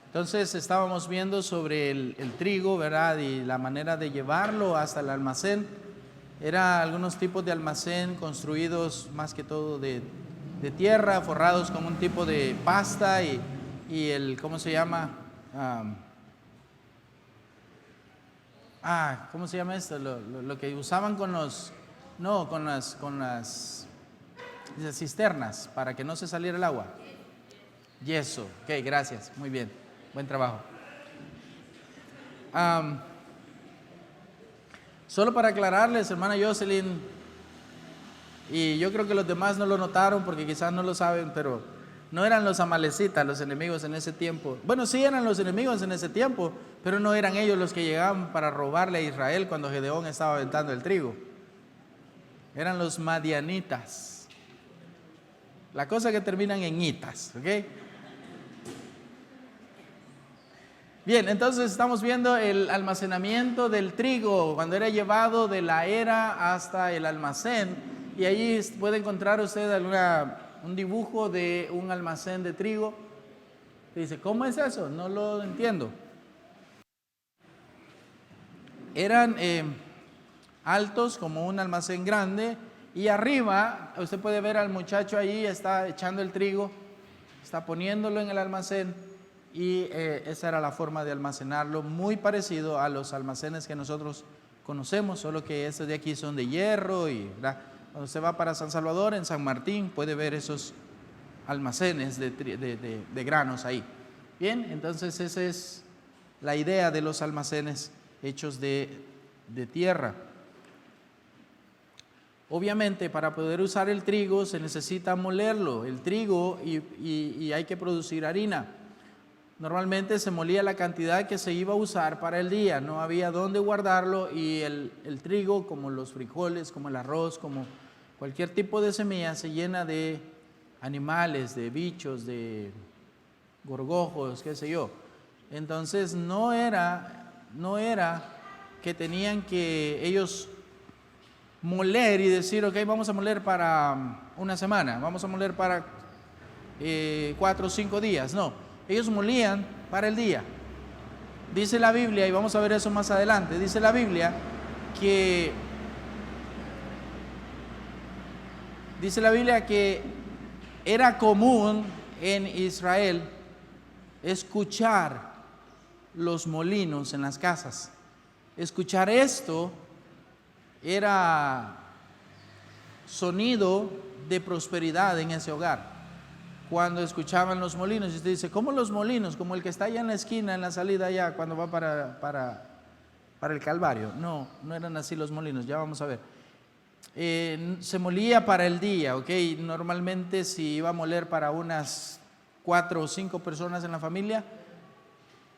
Entonces estábamos viendo sobre el trigo, ¿verdad? Y la manera de llevarlo hasta el almacén. Era algunos tipos de almacén construidos más que todo de tierra, forrados con un tipo de pasta y el, ¿cómo se llama? ¿Cómo se llama esto? Lo que usaban con los, no, con las cisternas para que no se saliera el agua. Yeso. Ok, gracias. Muy bien. Buen trabajo. Solo para aclararles, hermana Jocelyn, y yo creo que los demás no lo notaron porque quizás no lo saben, pero no eran los amalecitas los enemigos en ese tiempo. Bueno, sí eran los enemigos en ese tiempo, pero no eran ellos los que llegaban para robarle a Israel cuando Gedeón estaba aventando el trigo. Eran los madianitas. La cosa que terminan en itas, ¿ok? Bien, entonces estamos viendo el almacenamiento del trigo cuando era llevado de la era hasta el almacén. Y allí puede encontrar usted un dibujo de un almacén de trigo. Dice, ¿cómo es eso? No lo entiendo. Eran altos como un almacén grande y arriba usted puede ver al muchacho allí, está echando el trigo, está poniéndolo en el almacén y esa era la forma de almacenarlo, muy parecido a los almacenes que nosotros conocemos, solo que estos de aquí son de hierro y ¿verdad? Cuando se va para San Salvador, en San Martín, puede ver esos almacenes de granos ahí. Bien, entonces esa es la idea de los almacenes hechos de tierra. Obviamente, para poder usar el trigo se necesita molerlo, el trigo, y hay que producir harina. Normalmente se molía la cantidad que se iba a usar para el día, no había dónde guardarlo y el trigo, como los frijoles, como el arroz, como cualquier tipo de semilla, se llena de animales, de bichos, de gorgojos, qué sé yo. Entonces no era que tenían que ellos moler y decir, ok, vamos a moler para una semana, vamos a moler para 4 o 5 días, no. Ellos molían para el día. Dice la Biblia, y vamos a ver eso más adelante, dice la Biblia que era común en Israel escuchar los molinos en las casas. Escuchar esto era sonido de prosperidad en ese hogar. Cuando escuchaban los molinos, y usted dice, ¿cómo los molinos? Como el que está allá en la esquina, en la salida allá, cuando va para el Calvario. No eran así los molinos, ya vamos a ver. Se molía para el día, ¿ok? Normalmente si iba a moler para unas 4 o 5 personas en la familia,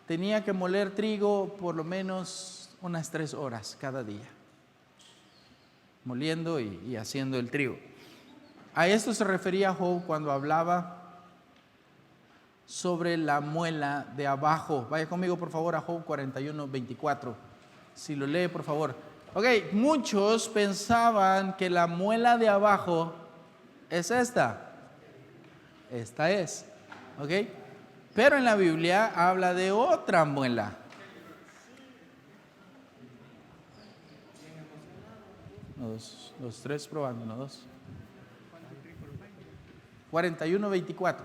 tenía que moler trigo por lo menos unas 3 horas cada día, moliendo y haciendo el trigo. A esto se refería Job cuando hablaba sobre la muela de abajo. Vaya conmigo por favor a Job 41:24. Si lo lee por favor. Ok, muchos pensaban que la muela de abajo es esta. Esta es. Ok, pero en la Biblia habla de otra muela. Los 3 probando, 1, 2. 41:24.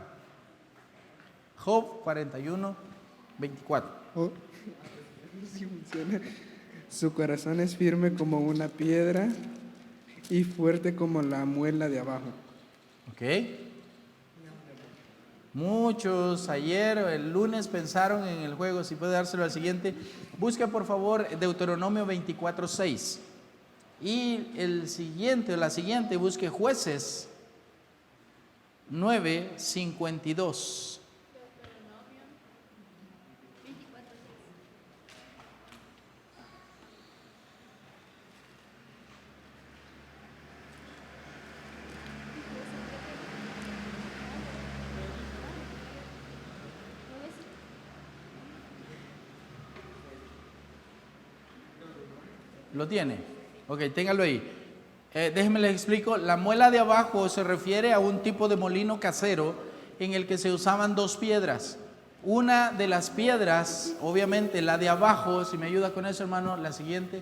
Job 41:24. Oh, sí funciona. Su corazón es firme como una piedra y fuerte como la muela de abajo. Ok. Muchos ayer o el lunes pensaron en el juego, si puede dárselo al siguiente. Busca por favor Deuteronomio 24:6. Y la siguiente, busque Jueces 9:52. ¿Lo tiene? Ok, téngalo ahí. Déjenme les explico. La muela de abajo se refiere a un tipo de molino casero en el que se usaban 2 piedras. una de las piedras, obviamente la de abajo, si me ayuda con eso, hermano, la siguiente.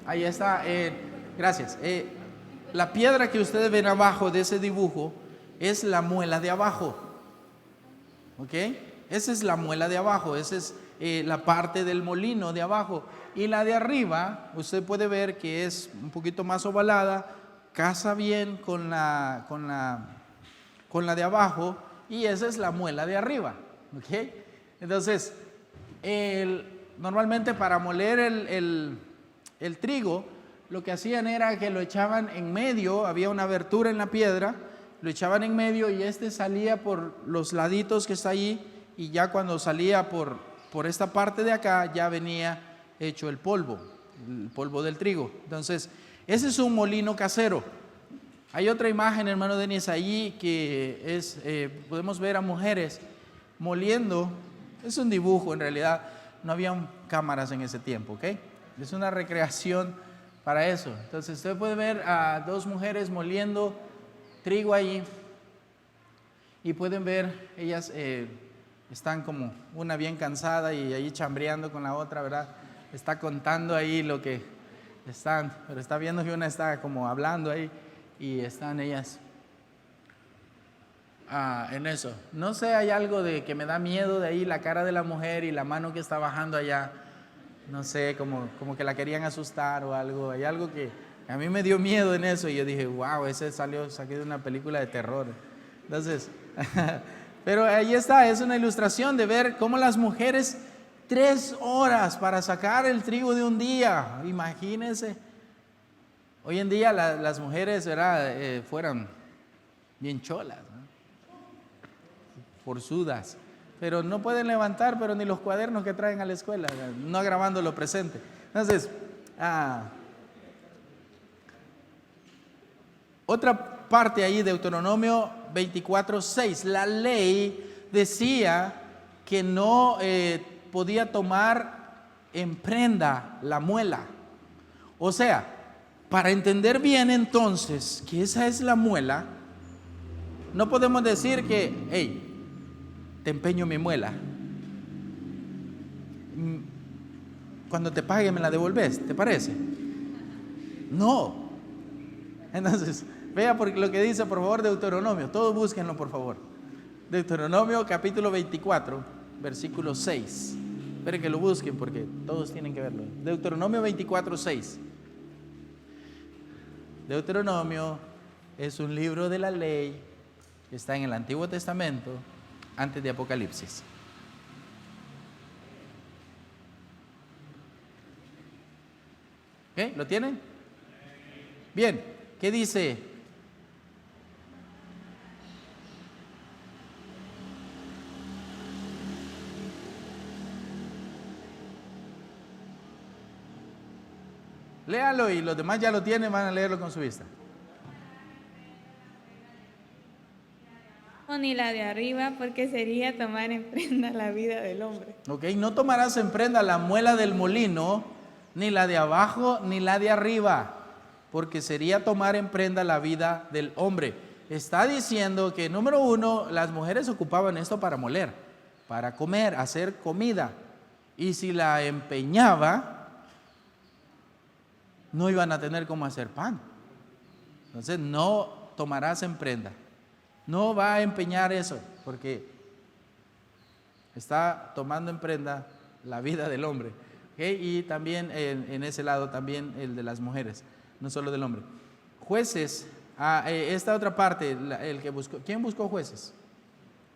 Ahí está, gracias. La piedra que ustedes ven abajo de ese dibujo es la muela de abajo. ¿Ok? Esa es la muela de abajo, esa es la parte del molino de abajo. Y la de arriba, usted puede ver que es un poquito más ovalada, casa bien con la de abajo, y esa es la muela de arriba. ¿Ok? Entonces, normalmente para moler el trigo, lo que hacían era que lo echaban en medio, había una abertura en la piedra, lo echaban en medio y salía por los laditos que está ahí, y ya cuando salía por esta parte de acá, ya venía hecho el polvo del trigo. Entonces, ese es un molino casero. Hay otra imagen, hermano Denis, allí que es, podemos ver a mujeres moliendo. Es un dibujo, en realidad no habían cámaras en ese tiempo, ¿ok? Es una recreación para eso. Entonces usted puede ver a dos mujeres moliendo trigo allí, y pueden ver, ellas están como una bien cansada y ahí chambreando con la otra, ¿verdad? Está contando ahí lo que están, pero está viendo que una está como hablando ahí, y están ellas en eso. No sé, hay algo de que me da miedo de ahí, la cara de la mujer y la mano que está bajando allá. No sé, como que la querían asustar o algo. Hay algo que a mí me dio miedo en eso, y yo dije, wow, saqué de una película de terror. Entonces, pero ahí está, es una ilustración de ver cómo las mujeres 3 horas para sacar el trigo de un día. Imagínense. Hoy en día las mujeres, ¿verdad? Fueran bien cholas, ¿no? Forzudas, pero no pueden levantar, pero ni los cuadernos que traen a la escuela, no agravando lo presente. Entonces, otra parte ahí, Deuteronomio 24:6, la ley decía que no podía tomar en prenda la muela. O sea, para entender bien entonces que esa es la muela, no podemos decir que, hey, te empeño mi muela, cuando te pague me la devolves, ¿te parece? No. Entonces, vea porque lo que dice, por favor, Deuteronomio, todos búsquenlo, por favor. Deuteronomio capítulo 24, versículo 6. Esperen que lo busquen porque todos tienen que verlo. Deuteronomio 24:6. Deuteronomio es un libro de la ley que está en el Antiguo Testamento, antes de Apocalipsis. ¿Ok? ¿Lo tienen? Bien, ¿qué dice? Léalo, y los demás ya lo tienen, van a leerlo con su vista. Ni la de arriba, porque sería tomar en prenda la vida del hombre. Ok, no tomarás en prenda la muela del molino, ni la de abajo, ni la de arriba, porque sería tomar en prenda la vida del hombre. Está diciendo que, número uno, las mujeres ocupaban esto para moler, para comer, hacer comida. Y si la empeñaba, no iban a tener cómo hacer pan. Entonces, no tomarás en prenda. No va a empeñar eso, porque está tomando en prenda la vida del hombre. ¿Okay? Y también en ese lado, también el de las mujeres, no solo del hombre. Jueces, esta otra parte, el que buscó, ¿quién buscó Jueces?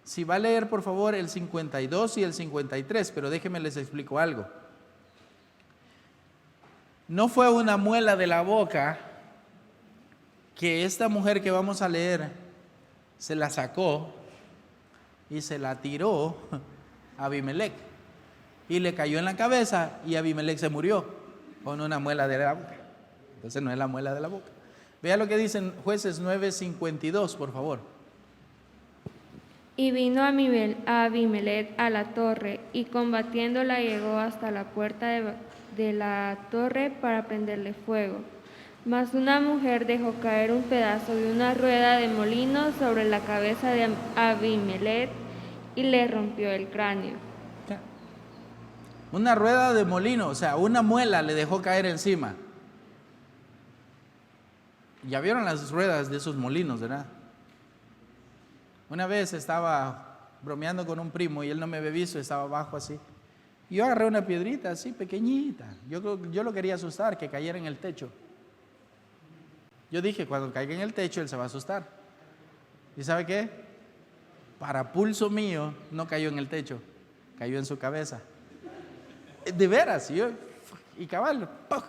Si va a leer, por favor, el 52 y el 53, pero déjenme les explico algo. No fue una muela de la boca que esta mujer que vamos a leer se la sacó y se la tiró a Abimelech, y le cayó en la cabeza, y Abimelech se murió con una muela de la boca. Entonces no es la muela de la boca. Vea lo que dicen Jueces 9:52, por favor. Y vino a Abimelech a la torre, y combatiéndola llegó hasta la puerta de la torre para prenderle fuego. Mas una mujer dejó caer un pedazo de una rueda de molino sobre la cabeza de Abimelech y le rompió el cráneo. Una rueda de molino, o sea, una muela le dejó caer encima. Ya vieron las ruedas de esos molinos, ¿verdad? Una vez estaba bromeando con un primo y él no me había visto, estaba abajo así. Y yo agarré una piedrita así pequeñita. Yo lo quería asustar, que cayera en el techo. Yo dije, cuando caiga en el techo, él se va a asustar. ¿Y sabe qué? Para pulso mío, no cayó en el techo, cayó en su cabeza. De veras, y cabal, ¡pum!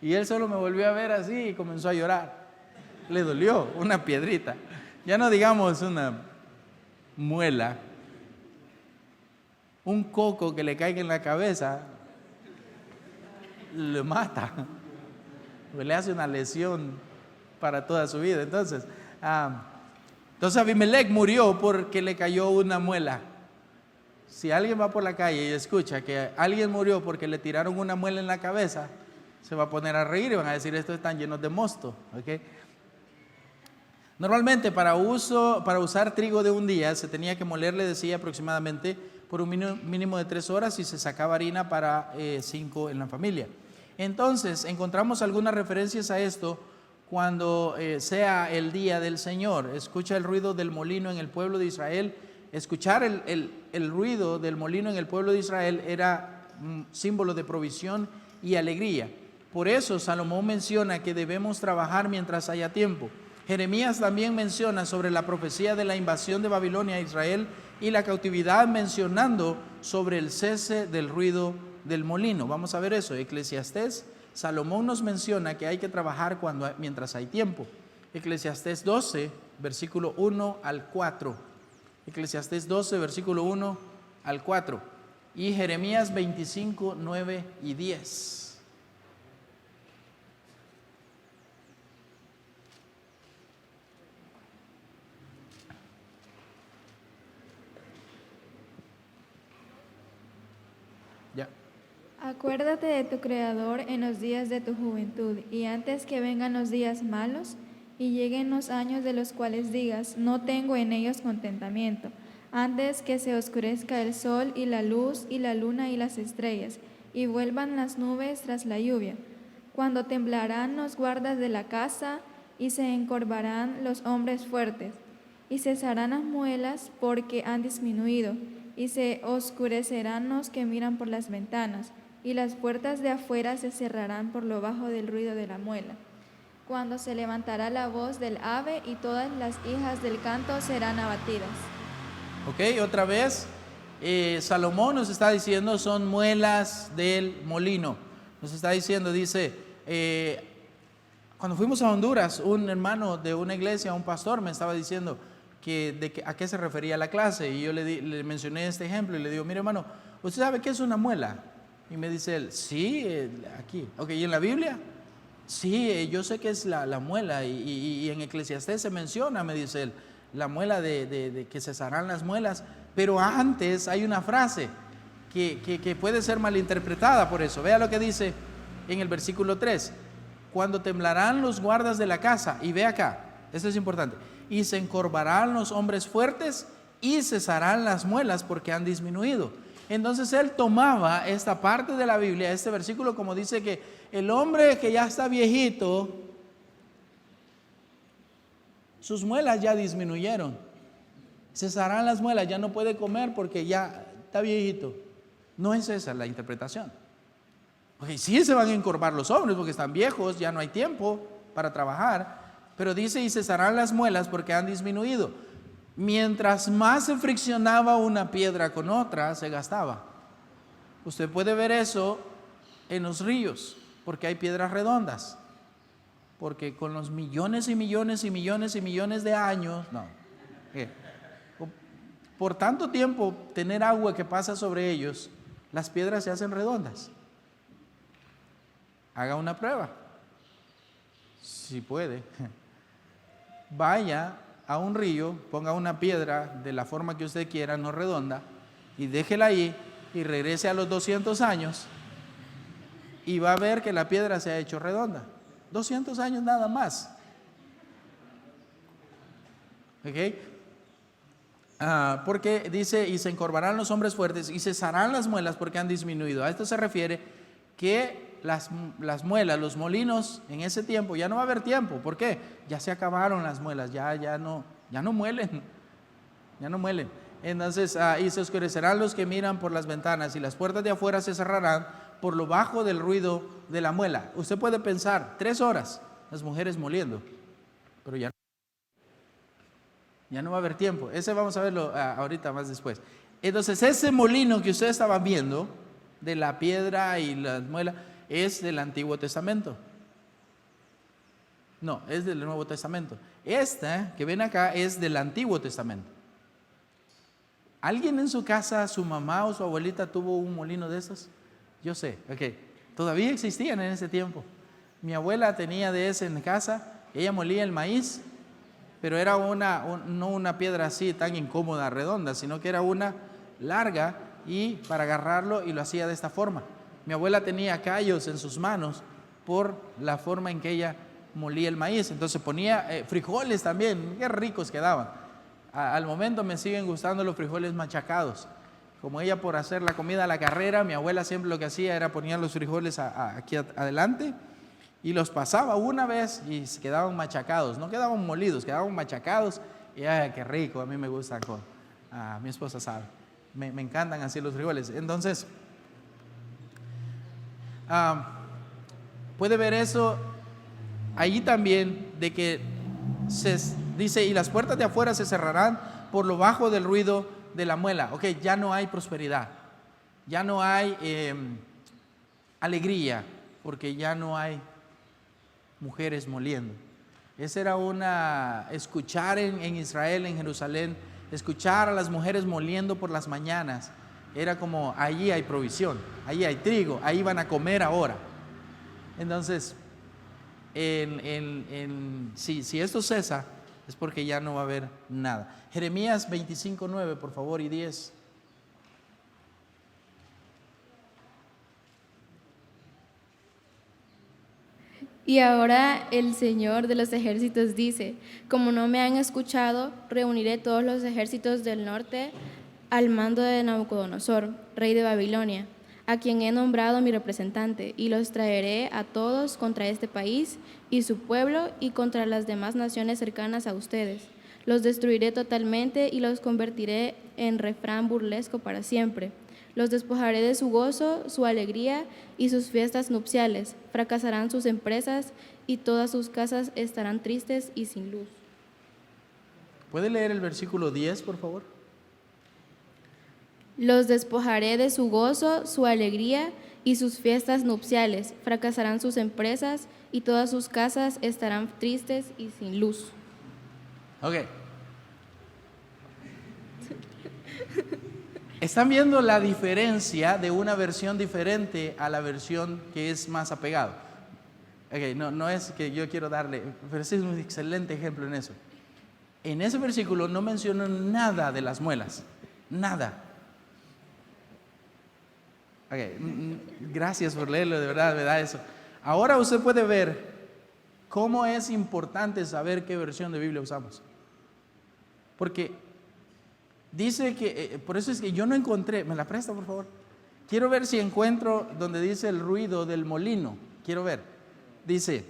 Y él solo me volvió a ver así y comenzó a llorar. Le dolió una piedrita. Ya no digamos una muela. Un coco que le caiga en la cabeza, le mata. Le hace una lesión para toda su vida. Entonces Abimelech murió porque le cayó una muela. Si alguien va por la calle y escucha que alguien murió porque le tiraron una muela en la cabeza, se va a poner a reír y van a decir, estos están llenos de mosto. ¿Okay? Normalmente para usar trigo de un día se tenía que moler, le decía, aproximadamente por un mínimo de 3 horas y se sacaba harina para 5 en la familia. Entonces encontramos algunas referencias a esto cuando sea el día del Señor. Escucha el ruido del molino en el pueblo de Israel. Escuchar el ruido del molino en el pueblo de Israel era un símbolo de provisión y alegría. Por eso Salomón menciona que debemos trabajar mientras haya tiempo. Jeremías también menciona sobre la profecía de la invasión de Babilonia a Israel y la cautividad, mencionando sobre el cese del ruido del molino. Vamos a ver eso. Eclesiastés, Salomón nos menciona que hay que trabajar mientras hay tiempo. Eclesiastés 12, versículo 1 al 4. Eclesiastés 12, versículo 1 al 4. Y Jeremías 25, 9 y 10. Ya. Acuérdate de tu Creador en los días de tu juventud, y antes que vengan los días malos y lleguen los años de los cuales digas, no tengo en ellos contentamiento, antes que se oscurezca el sol y la luz y la luna y las estrellas, y vuelvan las nubes tras la lluvia, cuando temblarán los guardas de la casa y se encorvarán los hombres fuertes, y cesarán las muelas porque han disminuido, y se oscurecerán los que miran por las ventanas, y las puertas de afuera se cerrarán por lo bajo del ruido de la muela. Cuando se levantará la voz del ave y todas las hijas del canto serán abatidas. Ok, otra vez, Salomón nos está diciendo son muelas del molino. Nos está diciendo, dice, cuando fuimos a Honduras, un hermano de una iglesia, un pastor, me estaba diciendo a qué se refería la clase, y yo le mencioné este ejemplo y le digo, mire hermano, ¿usted sabe qué es una muela? Y me dice él, sí, aquí. Ok, ¿y en la Biblia? Sí, yo sé que es la muela, y en Eclesiastés se menciona, me dice él, la muela de que cesarán las muelas, pero antes hay una frase que puede ser malinterpretada por eso. Vea lo que dice en el versículo 3, cuando temblarán los guardas de la casa, y ve acá, esto es importante, y se encorvarán los hombres fuertes y cesarán las muelas porque han disminuido. Entonces él tomaba esta parte de la Biblia, este versículo, como dice que el hombre que ya está viejito, sus muelas ya disminuyeron, cesarán las muelas, ya no puede comer porque ya está viejito. No es esa la interpretación. Porque sí se van a encorvar los hombres porque están viejos, ya no hay tiempo para trabajar, pero dice y cesarán las muelas porque han disminuido. Mientras más se friccionaba una piedra con otra, se gastaba. Usted puede ver eso en los ríos, porque hay piedras redondas. Porque con los millones y millones y millones y millones de años, por tanto tiempo tener agua que pasa sobre ellos, las piedras se hacen redondas. Haga una prueba, si puede. Vaya a un río, ponga una piedra de la forma que usted quiera, no redonda, y déjela ahí y regrese a los 200 años y va a ver que la piedra se ha hecho redonda. 200 años nada más. ¿Ok? Porque dice, y se encorvarán los hombres fuertes y cesarán las muelas porque han disminuido. A esto se refiere que las muelas, los molinos en ese tiempo, ya no va a haber tiempo. ¿Por qué? Ya se acabaron las muelas, ya no muelen, ya no muelen. Entonces, y se oscurecerán los que miran por las ventanas y las puertas de afuera se cerrarán por lo bajo del ruido de la muela. Usted puede pensar, 3 horas, las mujeres moliendo, pero ya no va a haber tiempo. Ese vamos a verlo ahorita más después. Entonces, ese molino que ustedes estaban viendo, de la piedra y las muelas, es del Antiguo Testamento. No, es del Nuevo Testamento. Esta que ven acá es del Antiguo Testamento. ¿Alguien en su casa, su mamá o su abuelita tuvo un molino de esos? Yo sé, ok. Todavía existían en ese tiempo. Mi abuela tenía de ese en casa. Ella molía el maíz, pero era no una piedra así tan incómoda, redonda, sino que era una larga y para agarrarlo, y lo hacía de esta forma. Mi abuela tenía callos en sus manos por la forma en que ella molía el maíz. Entonces ponía frijoles también, qué ricos quedaban. Al momento me siguen gustando los frijoles machacados. Como ella por hacer la comida a la carrera, mi abuela siempre lo que hacía era poner los frijoles aquí adelante y los pasaba una vez y se quedaban machacados, no quedaban molidos, quedaban machacados y ¡ay, qué rico! A mí me gustan, mi esposa sabe, me encantan así los frijoles. Entonces, puede ver eso allí también, de que dice, y las puertas de afuera se cerrarán por lo bajo del ruido de la muela. Ok, ya no hay prosperidad, ya no hay alegría, porque ya no hay mujeres moliendo. Esa era escuchar en Israel, en Jerusalén, escuchar a las mujeres moliendo por las mañanas, era como, allí hay provisión, allí hay trigo, ahí van a comer ahora. Entonces, si esto cesa, es porque ya no va a haber nada. Jeremías 25:9, por favor, y 10. Y ahora el Señor de los ejércitos dice: como no me han escuchado, reuniré todos los ejércitos del norte al mando de Nabucodonosor, rey de Babilonia, a quien he nombrado mi representante, y los traeré a todos contra este país y su pueblo y contra las demás naciones cercanas a ustedes. Los destruiré totalmente y los convertiré en refrán burlesco para siempre. Los despojaré de su gozo, su alegría y sus fiestas nupciales. Fracasarán sus empresas y todas sus casas estarán tristes y sin luz. ¿Puede leer el versículo 10, por favor? Los despojaré de su gozo, su alegría y sus fiestas nupciales. Fracasarán sus empresas y todas sus casas estarán tristes y sin luz. Ok. ¿Están viendo la diferencia de una versión diferente a la versión que es más apegado? Ok, no es que yo quiero darle, pero ese es un excelente ejemplo en eso. En ese versículo no menciono nada de las muelas, nada. Ok, gracias por leerlo, de verdad me da eso. Ahora usted puede ver cómo es importante saber qué versión de Biblia usamos. Porque dice que, por eso es que yo no encontré, ¿me la presta por favor? Quiero ver si encuentro donde dice el ruido del molino, quiero ver. Dice,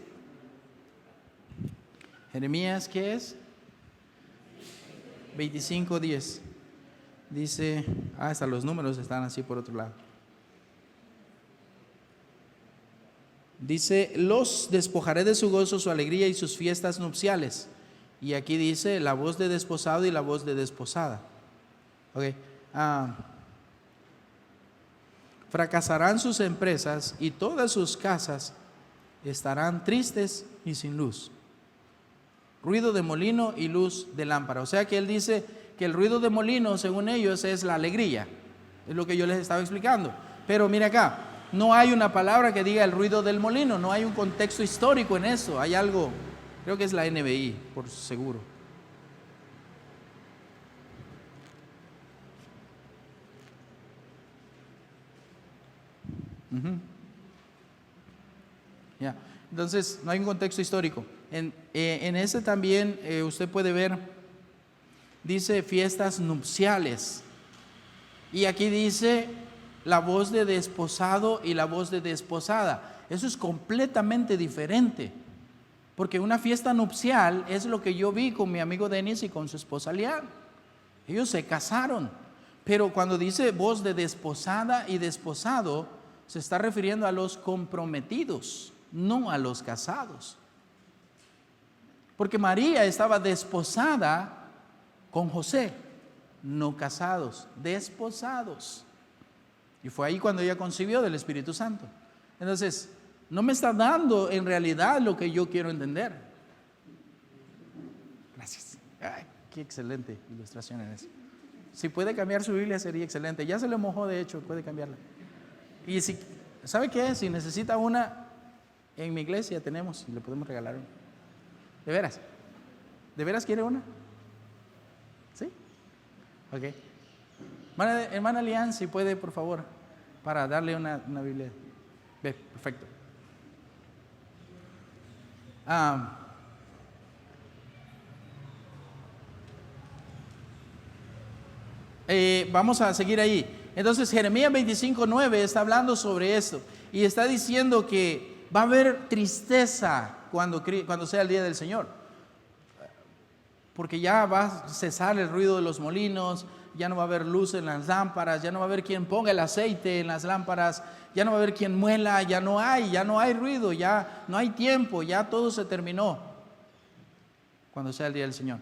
Jeremías, ¿qué es? 25:10. Dice, hasta los números están así por otro lado. Dice, los despojaré de su gozo, su alegría y sus fiestas nupciales. Y aquí dice la voz de desposado y la voz de desposada. Okay. Fracasarán sus empresas y todas sus casas estarán tristes y sin luz. Ruido de molino y luz de lámpara. O sea que él dice que el ruido de molino, según ellos, es la alegría. Es lo que yo les estaba explicando. Pero mira acá, no hay una palabra que diga el ruido del molino, no hay un contexto histórico en eso. Hay algo, creo que es la NBI, por seguro. Ya. Entonces, no hay un contexto histórico. En ese también usted puede ver, dice fiestas nupciales. Y aquí dice la voz de desposado y la voz de desposada. Eso es completamente diferente. Porque una fiesta nupcial es lo que yo vi con mi amigo Denis y con su esposa Lian. Ellos se casaron. Pero cuando dice voz de desposada y desposado, se está refiriendo a los comprometidos, no a los casados. Porque María estaba desposada con José, no casados, desposados. Y fue ahí cuando ella concibió del Espíritu Santo. Entonces, no me está dando en realidad lo que yo quiero entender. Gracias. Ay, qué excelente ilustración en eso. Si puede cambiar su Biblia sería excelente. Ya se le mojó, de hecho, puede cambiarla. Y si, ¿sabe qué? Si necesita una, en mi iglesia tenemos y le podemos regalar una. ¿De veras? ¿De veras quiere una? ¿Sí? Ok. Hermana Lian, si puede, por favor, para darle una Biblia. Ve, perfecto. Vamos a seguir ahí. Entonces Jeremías 25:9 está hablando sobre esto y está diciendo que va a haber tristeza cuando sea el día del Señor, porque ya va a cesar el ruido de los molinos, ya no va a haber luz en las lámparas, ya no va a haber quien ponga el aceite en las lámparas, ya no va a haber quien muela, ya no hay ruido, ya no hay tiempo, ya todo se terminó cuando sea el día del Señor.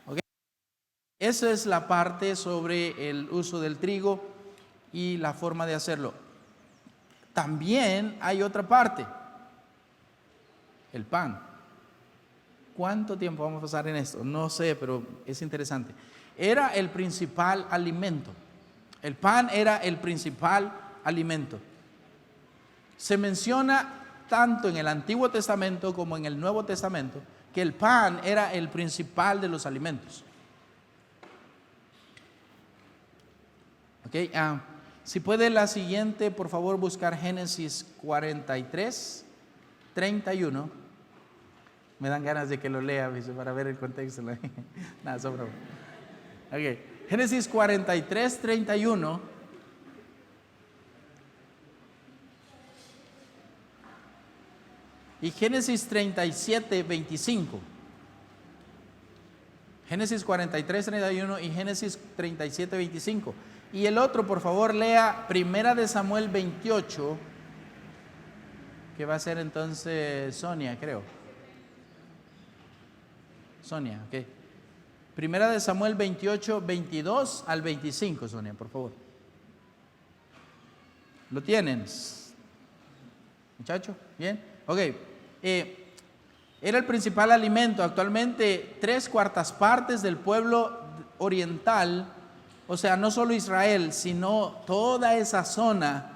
¿Okay? Esa es la parte sobre el uso del trigo y la forma de hacerlo. También hay otra parte, el pan. ¿Cuánto tiempo vamos a pasar en esto? No sé, pero es interesante. Era el principal alimento. El pan era el principal alimento. Se menciona tanto en el Antiguo Testamento como en el Nuevo Testamento que el pan era el principal de los alimentos. Okay, si puede la siguiente, por favor, buscar Génesis 43, 31. Me dan ganas de que lo lea para ver el contexto. Nada, sobra. Okay. Génesis 43, 31. Y Génesis 37, 25. Génesis 43, 31 y Génesis 37, 25. Y el otro, por favor, lea Primera de Samuel 28, que va a ser entonces Sonia, creo. Sonia, ok. Primera de Samuel 28, 22 al 25, Sonia, por favor. ¿Lo tienen? Muchacho, ¿bien? Ok. Era el principal alimento. Actualmente 3/4 partes del pueblo oriental, o sea, no solo Israel, sino toda esa zona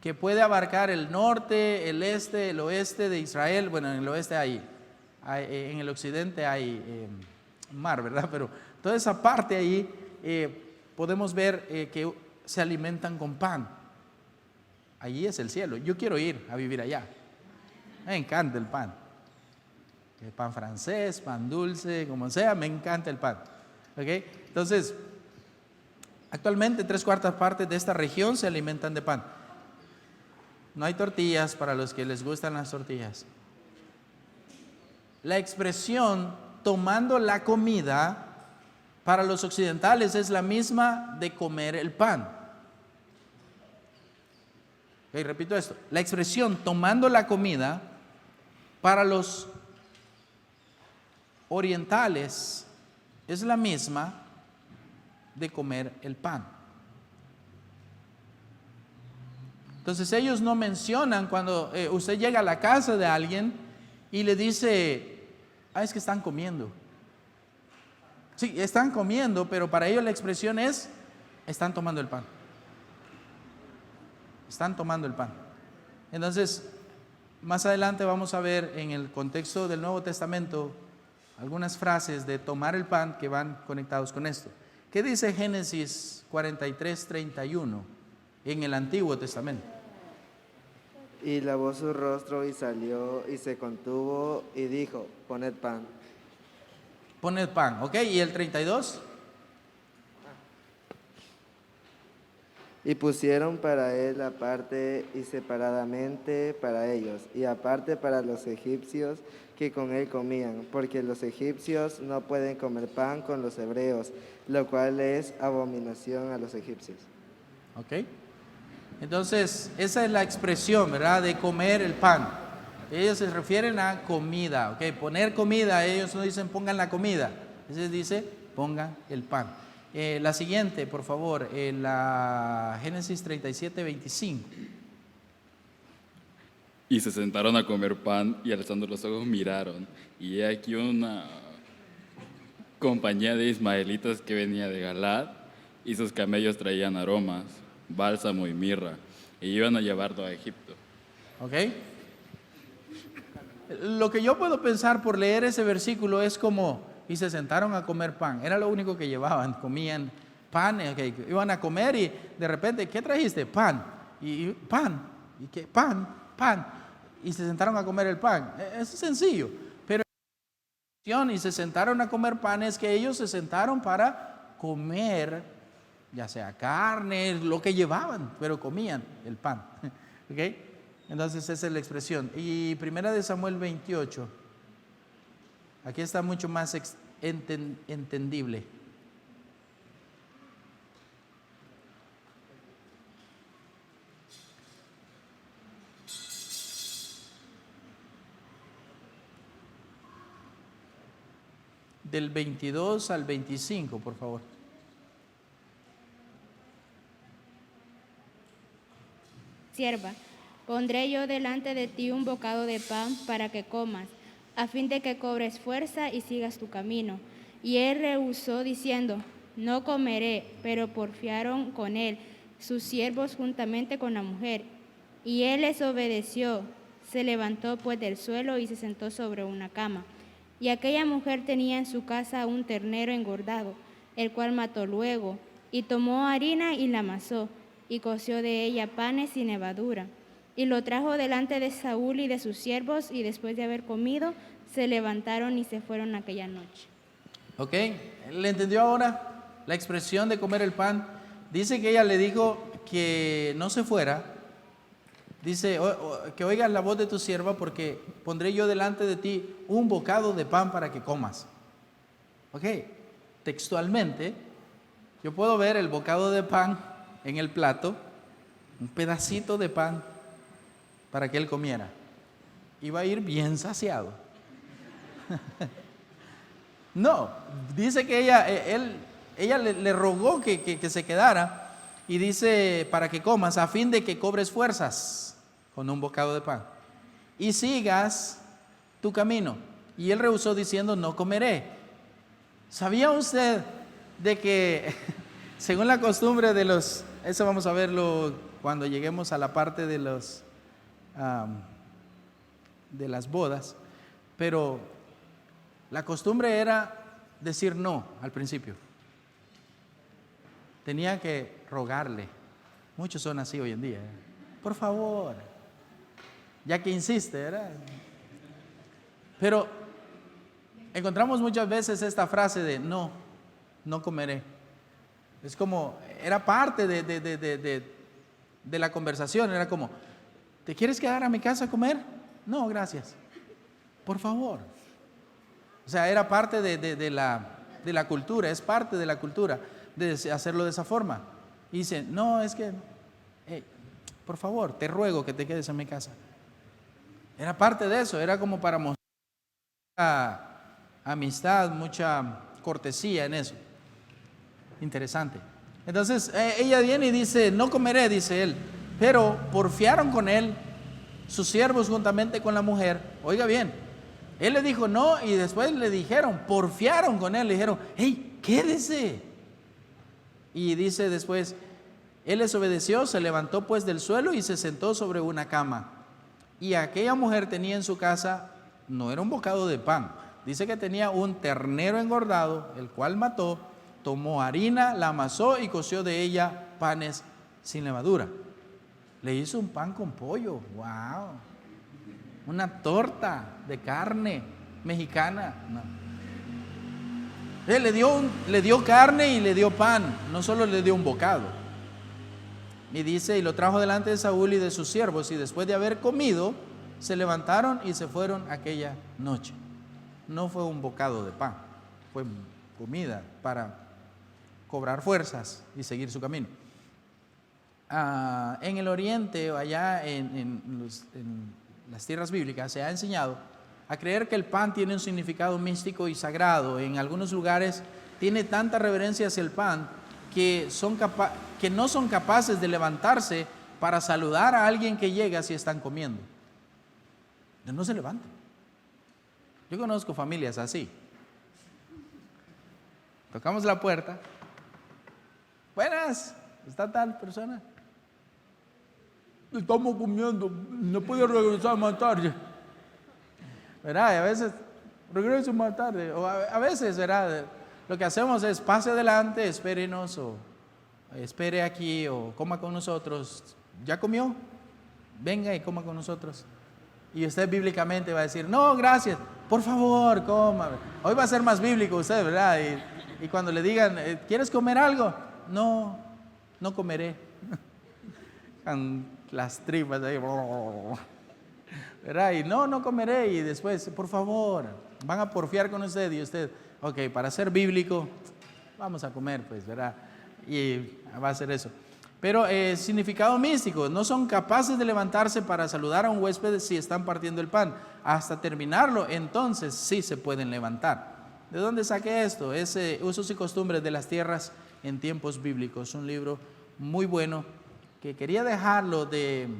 que puede abarcar el norte, el este, el oeste de Israel. Bueno, en el oeste en el occidente hay mar, ¿verdad? Pero toda esa parte ahí podemos ver que se alimentan con pan. Allí es el cielo. Yo quiero ir a vivir allá. Me encanta el pan. El pan francés, pan dulce, como sea, me encanta el pan. ¿Okay? Entonces, actualmente 3/4 partes de esta región se alimentan de pan. No hay tortillas para los que les gustan las tortillas. La expresión tomando la comida para los occidentales es la misma de comer el pan. Okay, repito esto. La expresión tomando la comida para los orientales es la misma de comer el pan. Entonces ellos no mencionan cuando usted llega a la casa de alguien y le dice, es que están comiendo. Sí, están comiendo, pero para ellos la expresión es, están tomando el pan. Están tomando el pan. Entonces, más adelante vamos a ver en el contexto del Nuevo Testamento algunas frases de tomar el pan que van conectados con esto. ¿Qué dice Génesis 43, 31 en el Antiguo Testamento? Y lavó su rostro y salió y se contuvo y dijo, poned pan. Poned pan, ¿ok? ¿Y el 32? Y pusieron para él aparte y separadamente para ellos, y aparte para los egipcios que con él comían, porque los egipcios no pueden comer pan con los hebreos, lo cual es abominación a los egipcios. ¿Ok? Entonces, esa es la expresión, ¿verdad? De comer el pan. Ellos se refieren a comida, ¿ok? Poner comida, ellos no dicen pongan la comida, ellos dicen pongan el pan. La siguiente, por favor, la Génesis 37, 25. Y se sentaron a comer pan y alzando los ojos miraron. Y he aquí una compañía de ismaelitas que venía de Galad y sus camellos traían aromas, bálsamo y mirra, y iban a llevarlo a Egipto. ¿Ok? Lo que yo puedo pensar por leer ese versículo es como, y se sentaron a comer pan, era lo único que llevaban, comían pan, okay, iban a comer y de repente, ¿qué trajiste? Pan, y pan, y qué, pan, y se sentaron a comer el pan. Es sencillo, pero y se sentaron a comer pan es que ellos se sentaron para comer, ya sea carne, lo que llevaban, pero comían el pan. ¿Ok? Entonces esa es la expresión. Y primera de Samuel 28, aquí está mucho más entendible. Del 22 al 25, por favor. Sierva, pondré yo delante de ti un bocado de pan para que comas, a fin de que cobres fuerza y sigas tu camino. Y él rehusó diciendo, no comeré, pero porfiaron con él sus siervos juntamente con la mujer. Y él les obedeció, se levantó pues del suelo y se sentó sobre una cama. Y aquella mujer tenía en su casa un ternero engordado, el cual mató luego, y tomó harina y la amasó, y coció de ella panes sin levadura. Y lo trajo delante de Saúl y de sus siervos, y después de haber comido, se levantaron y se fueron aquella noche. ¿Ok? ¿Le entendió ahora la expresión de comer el pan? Dice que ella le dijo que no se fuera. Dice que oigas la voz de tu sierva porque pondré yo delante de ti un bocado de pan para que comas. ¿Ok? Textualmente, yo puedo ver el bocado de pan en el plato, un pedacito de pan para que él comiera. Iba a ir bien saciado. No, dice que ella le rogó que se quedara y dice para que comas a fin de que cobres fuerzas con un bocado de pan y sigas tu camino. Y él rehusó diciendo no comeré. ¿Sabía usted de que según la costumbre de los, eso vamos a verlo cuando lleguemos a la parte de los de las bodas, pero la costumbre era decir no al principio. Tenía que rogarle. Muchos son así hoy en día. Por favor, ya que insiste, ¿verdad? Pero encontramos muchas veces esta frase de no comeré. Es como, era parte de la conversación, era como, ¿te quieres quedar a mi casa a comer? No, gracias. Por favor. O sea, era parte de la cultura, es parte de la cultura de hacerlo de esa forma. Y dice, no, es que, por favor, te ruego que te quedes en mi casa. Era parte de eso, era como para mostrar mucha amistad, mucha cortesía en eso. Interesante. Entonces, ella viene y dice, no comeré, dice él, pero porfiaron con él sus siervos juntamente con la mujer. Oiga bien, él le dijo no y después le dijeron, porfiaron con él, le dijeron, hey, quédese. Y dice después, él les obedeció, se levantó pues del suelo y se sentó sobre una cama. Y aquella mujer tenía en su casa, no era un bocado de pan, dice que tenía un ternero engordado, el cual mató, tomó harina, la amasó y coció de ella panes sin levadura. Le hizo un pan con pollo, wow. Una torta de carne mexicana. No. Él le dio carne y le dio pan, no solo le dio un bocado. Y dice, y lo trajo delante de Saúl y de sus siervos, y después de haber comido, se levantaron y se fueron aquella noche. No fue un bocado de pan, fue comida para cobrar fuerzas y seguir su camino. En el oriente, allá en las tierras bíblicas, se ha enseñado a creer que el pan tiene un significado místico y sagrado. En algunos lugares tiene tanta reverencia hacia el pan que no son capaces de levantarse para saludar a alguien que llega si están comiendo. No se levantan. Yo conozco familias así. Tocamos la puerta. Buenas, ¿está tal persona? Estamos comiendo, no puede regresar más tarde. ¿Verdad? Y a veces regreso más tarde. O a veces, ¿verdad? Lo que hacemos es pase adelante, espérenos, o espere aquí, o coma con nosotros. ¿Ya comió? Venga y coma con nosotros. Y usted bíblicamente va a decir, no, gracias, por favor, coma. Hoy va a ser más bíblico usted, ¿verdad? Y cuando le digan, ¿quieres comer algo? No, no comeré. Con las tripas ahí, ¿verdad? Y no comeré. Y después, por favor, van a porfiar con usted. Y usted, ok, para ser bíblico, vamos a comer, pues, ¿verdad? Y va a hacer eso. Pero significado místico, no son capaces de levantarse para saludar a un huésped si están partiendo el pan. Hasta terminarlo, entonces sí se pueden levantar. ¿De dónde saqué esto? Es Usos y Costumbres de las Tierras en Tiempos Bíblicos. Un libro muy bueno que quería dejarlo de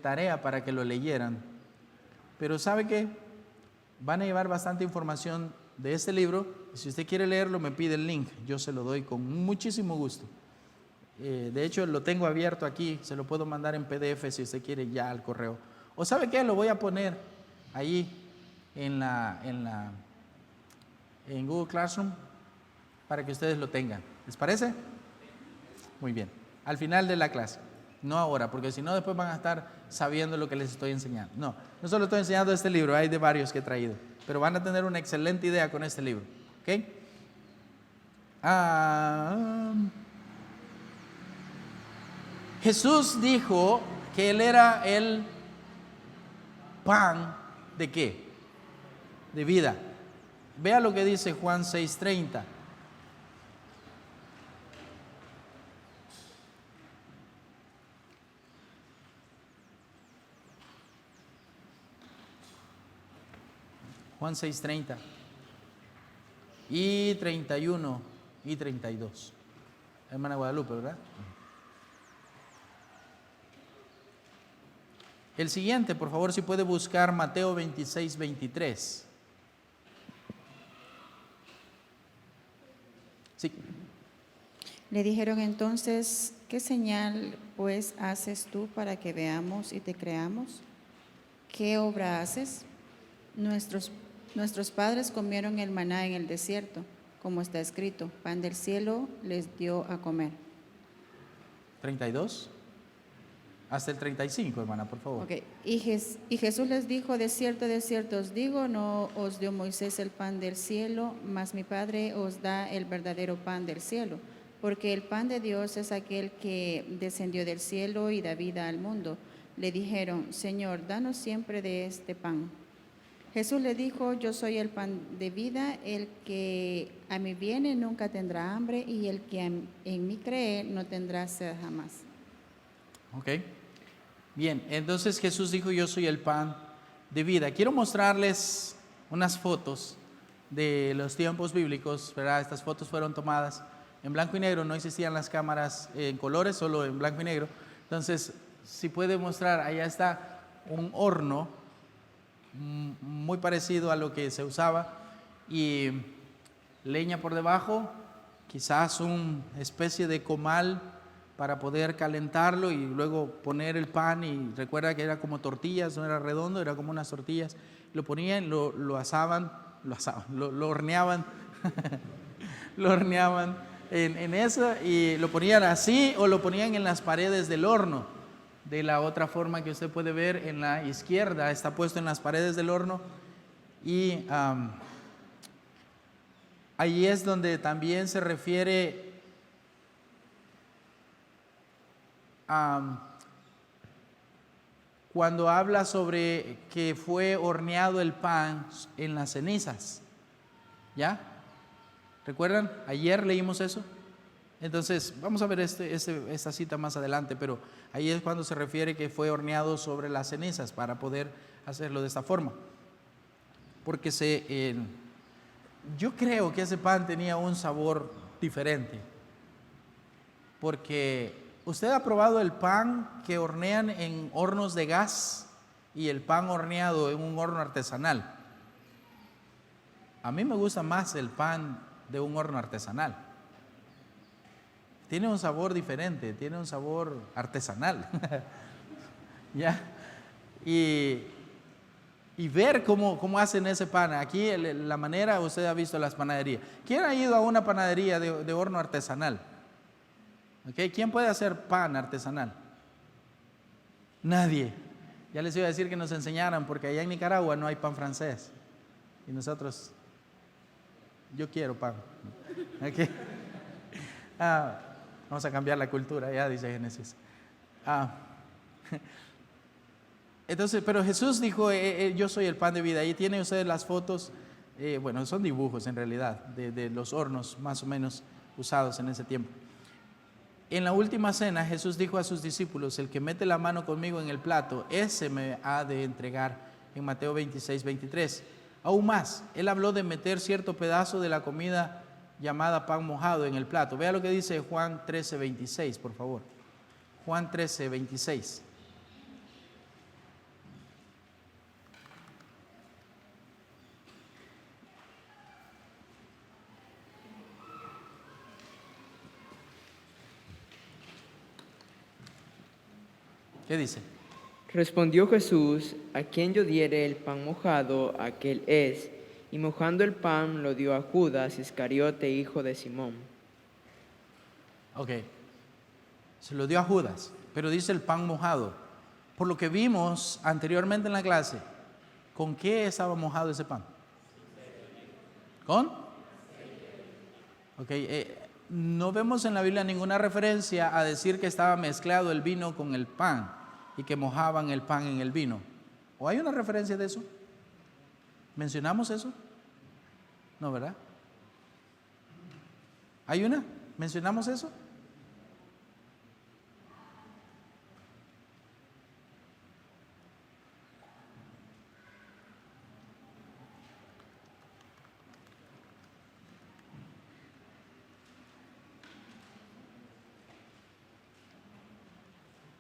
tarea para que lo leyeran. Pero ¿sabe qué? Van a llevar bastante información de este libro. Si usted quiere leerlo, me pide el link. Yo se lo doy con muchísimo gusto. De hecho, lo tengo abierto aquí. Se lo puedo mandar en PDF si usted quiere ya al correo. ¿O sabe qué? Lo voy a poner ahí en Google Classroom para que ustedes lo tengan. ¿Les parece? Muy bien. Al final de la clase. No ahora, porque si no después van a estar sabiendo lo que les estoy enseñando. No solo estoy enseñando este libro, hay de varios que he traído. Pero van a tener una excelente idea con este libro. ¿Ok? Jesús dijo que Él era el pan ¿de qué? De vida. Vea lo que dice Juan 6:30. Juan 6:30 y 31 y 32. Hermana Guadalupe, ¿verdad? El siguiente, por favor, si puede buscar Mateo 26:23. Sí. Le dijeron entonces, ¿qué señal pues haces tú para que veamos y te creamos? ¿Qué obra haces? Nuestros padres comieron el maná en el desierto, como está escrito, pan del cielo les dio a comer. 32. Hasta el 35, hermana, por favor. Okay. Y Jesús les dijo, de cierto os digo, no os dio Moisés el pan del cielo, mas mi Padre os da el verdadero pan del cielo. Porque el pan de Dios es aquel que descendió del cielo y da vida al mundo. Le dijeron, Señor, danos siempre de este pan. Jesús le dijo, yo soy el pan de vida, el que a mí viene nunca tendrá hambre, y el que en mí cree no tendrá sed jamás. Ok. Bien, entonces Jesús dijo, yo soy el pan de vida. Quiero mostrarles unas fotos de los tiempos bíblicos, ¿verdad? Estas fotos fueron tomadas en blanco y negro, no existían las cámaras en colores, solo en blanco y negro. Entonces, si puede mostrar, allá está un horno muy parecido a lo que se usaba y leña por debajo, quizás una especie de comal para poder calentarlo y luego poner el pan. Y recuerda que era como tortillas, no era redondo, era como unas tortillas. Lo ponían, lo asaban, lo horneaban, lo horneaban en eso y lo ponían así o lo ponían en las paredes del horno. de la otra forma que usted puede ver en la izquierda, está puesto en las paredes del horno y ahí es donde también se refiere cuando habla sobre que fue horneado el pan en las cenizas. ¿Ya? ¿Recuerdan? Ayer leímos eso. Entonces, vamos a ver esta cita más adelante, pero ahí es cuando se refiere que fue horneado sobre las cenizas para poder hacerlo de esta forma. Porque yo creo que ese pan tenía un sabor diferente. Porque usted ha probado el pan que hornean en hornos de gas y el pan horneado en un horno artesanal. A mí me gusta más el pan de un horno artesanal. Tiene un sabor diferente, tiene un sabor artesanal. ¿Ya? Y ver cómo hacen ese pan. Aquí la manera, usted ha visto las panaderías. ¿Quién ha ido a una panadería de horno artesanal? ¿Okay? ¿Quién puede hacer pan artesanal? Nadie. Ya les iba a decir que nos enseñaran, porque allá en Nicaragua no hay pan francés. Y nosotros, yo quiero pan. ¿Okay? Vamos a cambiar la cultura, ya dice Génesis. Entonces, pero Jesús dijo, yo soy el pan de vida. Ahí tienen ustedes las fotos, bueno, son dibujos en realidad, de los hornos más o menos usados en ese tiempo. En la última cena, Jesús dijo a sus discípulos, el que mete la mano conmigo en el plato, ese me ha de entregar, en Mateo 26, 23. Aún más, él habló de meter cierto pedazo de la comida llamada pan mojado en el plato. Vea lo que dice Juan 13, 26, por favor. Juan 13, 26. ¿Qué dice? Respondió Jesús, a quien yo diere el pan mojado, aquel es, y mojando el pan lo dio a Judas Iscariote, hijo de Simón. Ok, se lo dio a Judas, pero dice el pan mojado. Por lo que vimos anteriormente en la clase, ¿con qué estaba mojado ese pan? ¿Con? Ok, no vemos en la Biblia ninguna referencia a decir que estaba mezclado el vino con el pan y que mojaban el pan en el vino. ¿O hay una referencia de eso? ¿Mencionamos eso? No, ¿verdad? ¿Hay una? ¿Mencionamos eso?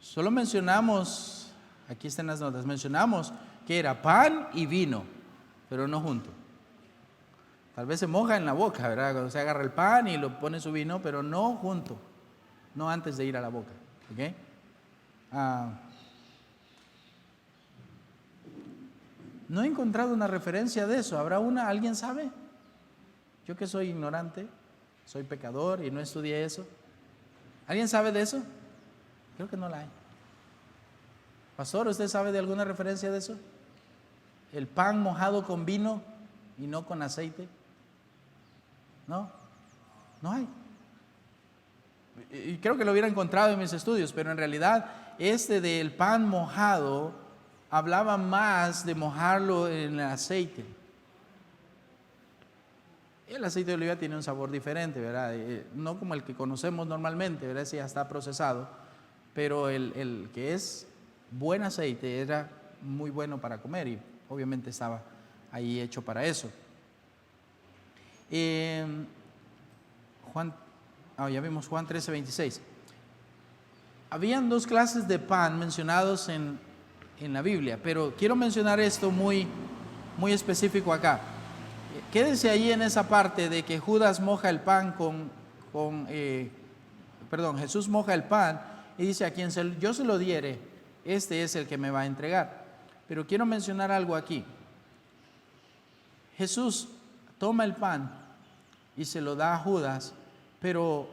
Solo mencionamos, aquí están las notas, mencionamos que era pan y vino, pero no junto. Tal vez se moja en la boca, ¿verdad? Cuando se agarra el pan y lo pone su vino, pero no junto, no antes de ir a la boca. ¿Okay? No he encontrado una referencia de eso. ¿Habrá una? ¿Alguien sabe? Yo que soy ignorante, soy pecador y no estudié eso. ¿Alguien sabe de eso? Creo que no la hay. Pastor, ¿usted sabe de alguna referencia de eso? El pan mojado con vino y no con aceite. No, no hay. Y creo que lo hubiera encontrado en mis estudios, pero en realidad del pan mojado hablaba más de mojarlo en el aceite. El aceite de oliva tiene un sabor diferente, ¿verdad? No como el que conocemos normalmente, ¿verdad? Si ya está procesado, pero el que es buen aceite era muy bueno para comer y obviamente estaba ahí hecho para eso. Ya vimos Juan 13, 26. Habían dos clases de pan mencionados en la Biblia, pero quiero mencionar esto muy específico acá. Quédese ahí en esa parte de que Judas moja el pan Jesús moja el pan y dice, a quien yo se lo diere, este es el que me va a entregar. Pero quiero mencionar algo aquí. Jesús toma el pan y se lo da a Judas, pero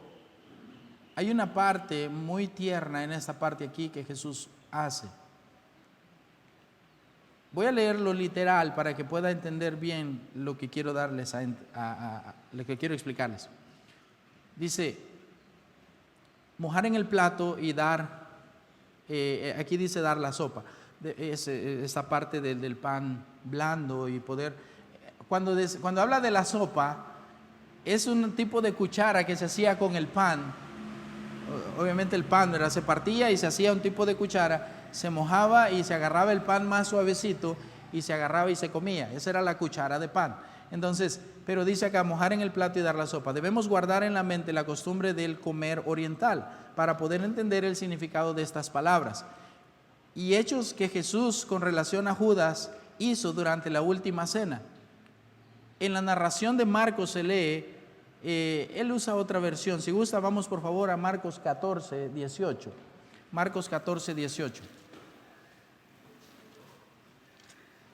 hay una parte muy tierna en esta parte aquí que Jesús hace. Voy a leerlo literal para que pueda entender bien lo que quiero darles lo que quiero explicarles. Dice, mojar en el plato y dar, aquí dice dar la sopa, esta parte del pan blando y poder, cuando habla de la sopa, es un tipo de cuchara que se hacía con el pan. Obviamente el pan se partía y se hacía un tipo de cuchara, se mojaba y se agarraba el pan más suavecito y se agarraba y se comía. Esa era la cuchara de pan. Entonces, pero dice acá, mojar en el plato y dar la sopa. Debemos guardar en la mente la costumbre del comer oriental para poder entender el significado de estas palabras. Y hechos que Jesús con relación a Judas hizo durante la última cena. En la narración de Marcos se lee, él usa otra versión. Si gusta, vamos por favor a Marcos 14, 18. Marcos 14, 18.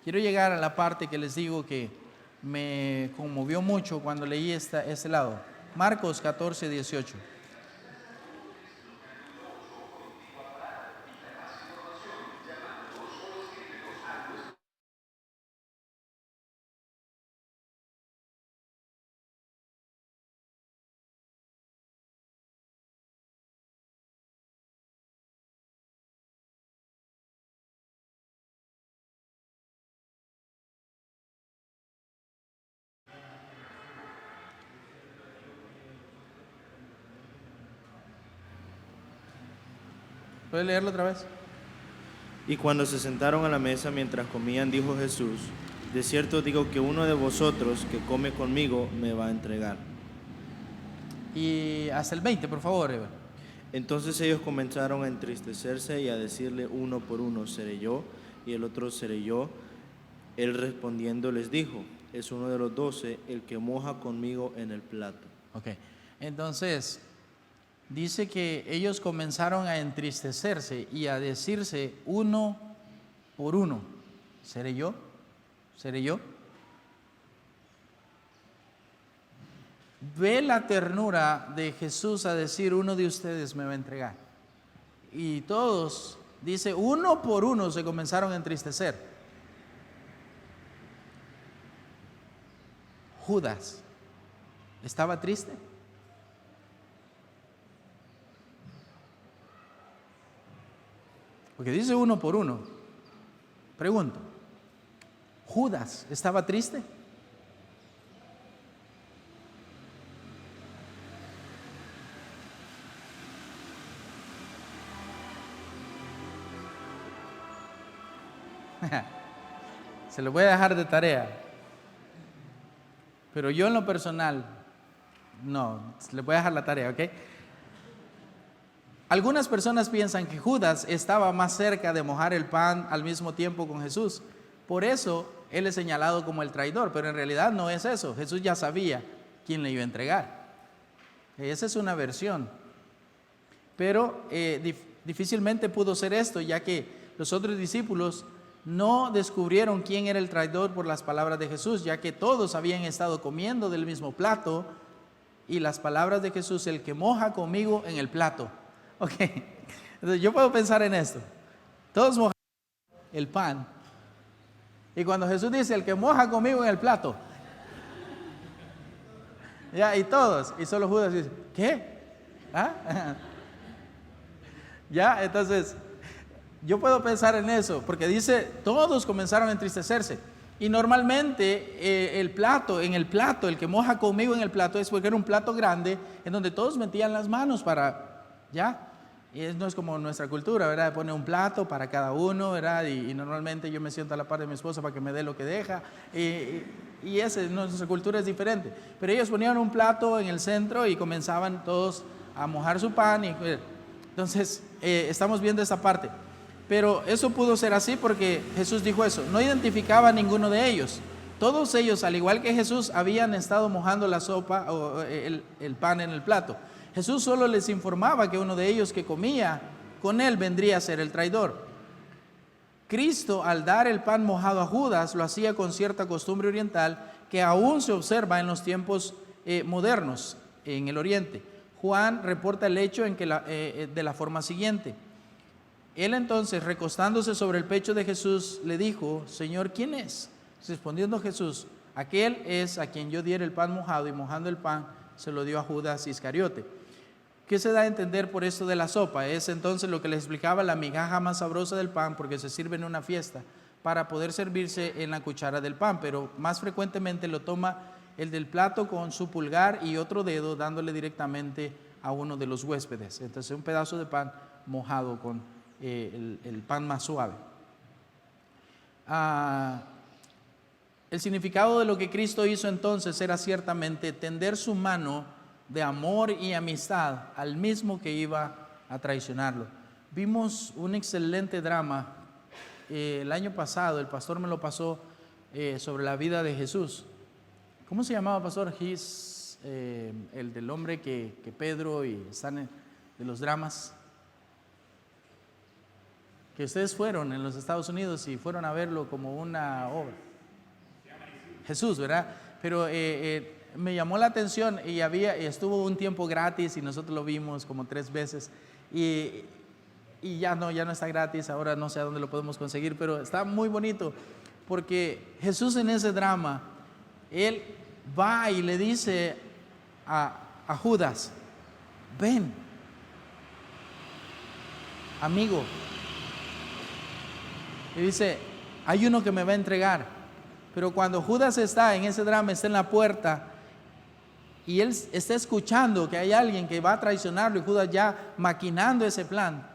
Quiero llegar a la parte que les digo que me conmovió mucho cuando leí este lado. Marcos 14, 18. ¿Puedes leerlo otra vez? Y cuando se sentaron a la mesa mientras comían, dijo Jesús, de cierto digo que uno de vosotros que come conmigo me va a entregar. Y hasta el 20, por favor, Eva. Entonces ellos comenzaron a entristecerse y a decirle uno por uno, ¿seré yo? Y el otro, ¿seré yo? Él respondiendo les dijo, es uno de los 12 el que moja conmigo en el plato. Ok, entonces dice que ellos comenzaron a entristecerse y a decirse uno por uno, ¿seré yo? ¿Seré yo? Ve la ternura de Jesús a decir, uno de ustedes me va a entregar. Y todos, dice, uno por uno se comenzaron a entristecer. Judas, ¿estaba triste? Porque dice uno por uno. Pregunto, ¿Judas estaba triste? Se lo voy a dejar de tarea. Pero yo en lo personal, no, le voy a dejar la tarea, ¿ok? Algunas personas piensan que Judas estaba más cerca de mojar el pan al mismo tiempo con Jesús. Por eso él es señalado como el traidor, pero en realidad no es eso. Jesús ya sabía quién le iba a entregar. Esa es una versión. Pero difícilmente pudo ser esto, ya que los otros discípulos no descubrieron quién era el traidor por las palabras de Jesús, ya que todos habían estado comiendo del mismo plato y las palabras de Jesús, el que moja conmigo en el plato. Ok, entonces yo puedo pensar en esto. Todos mojan el pan. Y cuando Jesús dice, el que moja conmigo en el plato. Ya, y todos. Y solo Judas dice, ¿qué? ¿Ah? Ya, entonces, yo puedo pensar en eso. Porque dice, todos comenzaron a entristecerse. Y normalmente el plato, el que moja conmigo en el plato es porque era un plato grande en donde todos metían las manos para... ¿Ya? Y no es como nuestra cultura, ¿verdad? Pone un plato para cada uno, ¿verdad? Y normalmente yo me siento a la par de mi esposa para que me dé lo que deja. Nuestra cultura es diferente. Pero ellos ponían un plato en el centro y comenzaban todos a mojar su pan. Entonces, estamos viendo esta parte. Pero eso pudo ser así porque Jesús dijo eso. No identificaba a ninguno de ellos. Todos ellos, al igual que Jesús, habían estado mojando la sopa o el pan en el plato. Jesús solo les informaba que uno de ellos que comía con él vendría a ser el traidor. Cristo, al dar el pan mojado a Judas, lo hacía con cierta costumbre oriental que aún se observa en los tiempos modernos en el Oriente. Juan reporta el hecho de la forma siguiente. Él entonces, recostándose sobre el pecho de Jesús, le dijo: Señor, ¿quién es? Respondiendo Jesús: aquel es a quien yo diera el pan mojado, y mojando el pan se lo dio a Judas Iscariote. ¿Qué se da a entender por esto de la sopa? Es entonces lo que les explicaba, la migaja más sabrosa del pan, porque se sirve en una fiesta para poder servirse en la cuchara del pan, pero más frecuentemente lo toma el del plato con su pulgar y otro dedo, dándole directamente a uno de los huéspedes. Entonces un pedazo de pan mojado con el pan más suave. El significado de lo que Cristo hizo entonces era ciertamente tender su mano de amor y amistad al mismo que iba a traicionarlo. Vimos un excelente drama el año pasado, el pastor me lo pasó, sobre la vida de Jesús. ¿Cómo se llamaba, pastor? El del hombre que Pedro y están de los dramas. Que ustedes fueron en los Estados Unidos y fueron a verlo como una obra. Jesús, ¿verdad? Pero me llamó la atención y estuvo un tiempo gratis y nosotros lo vimos como 3 veces y ya no está gratis, ahora no sé a dónde lo podemos conseguir, pero está muy bonito porque Jesús en ese drama, Él va y le dice a Judas: ven, amigo. Y dice: hay uno que me va a entregar. Pero cuando Judas está en ese drama, está en la puerta y él está escuchando que hay alguien que va a traicionarlo y Judas ya maquinando ese plan,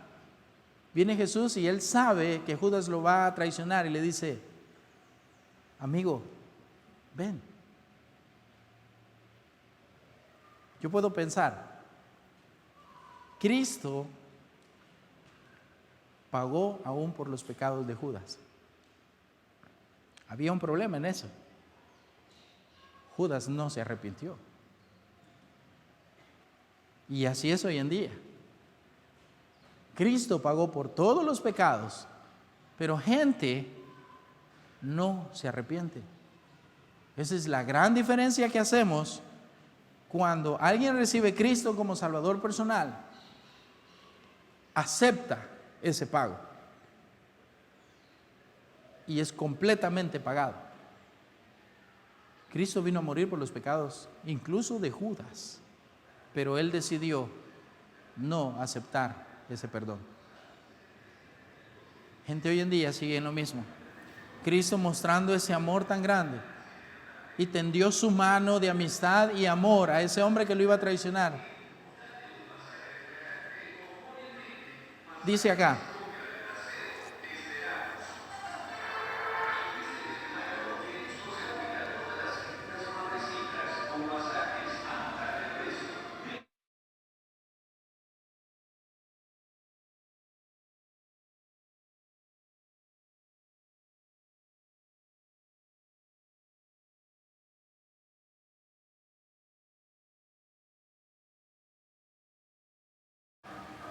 viene Jesús y él sabe que Judas lo va a traicionar y le dice: amigo, ven. Yo puedo pensar, Cristo pagó aún por los pecados de Judas. Había un problema en eso. Judas no se arrepintió. Y así es hoy en día. Cristo pagó por todos los pecados, pero gente no se arrepiente. Esa es la gran diferencia que hacemos cuando alguien recibe a Cristo como Salvador personal. Acepta ese pago y es completamente pagado. Cristo vino a morir por los pecados incluso de Judas, pero él decidió no aceptar ese perdón. Gente hoy en día sigue en lo mismo. Cristo, mostrando ese amor tan grande, y tendió su mano de amistad y amor a ese hombre que lo iba a traicionar. Dice acá: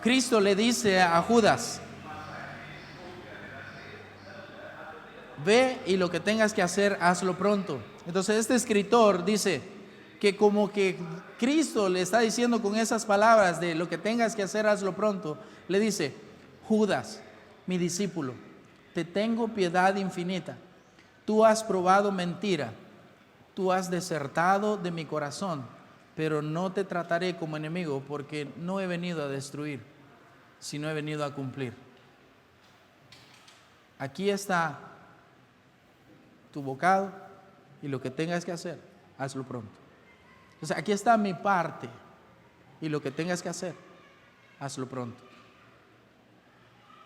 Cristo le dice a Judas: ve y lo que tengas que hacer, hazlo pronto. Entonces este escritor dice que como que Cristo le está diciendo con esas palabras de lo que tengas que hacer, hazlo pronto, le dice: Judas, mi discípulo, te tengo piedad infinita. Tú has probado mentira, tú has desertado de mi corazón, pero no te trataré como enemigo, porque no he venido a destruir, sino he venido a cumplir. Aquí está tu bocado y lo que tengas que hacer, hazlo pronto. Entonces, aquí está mi parte y lo que tengas que hacer, hazlo pronto.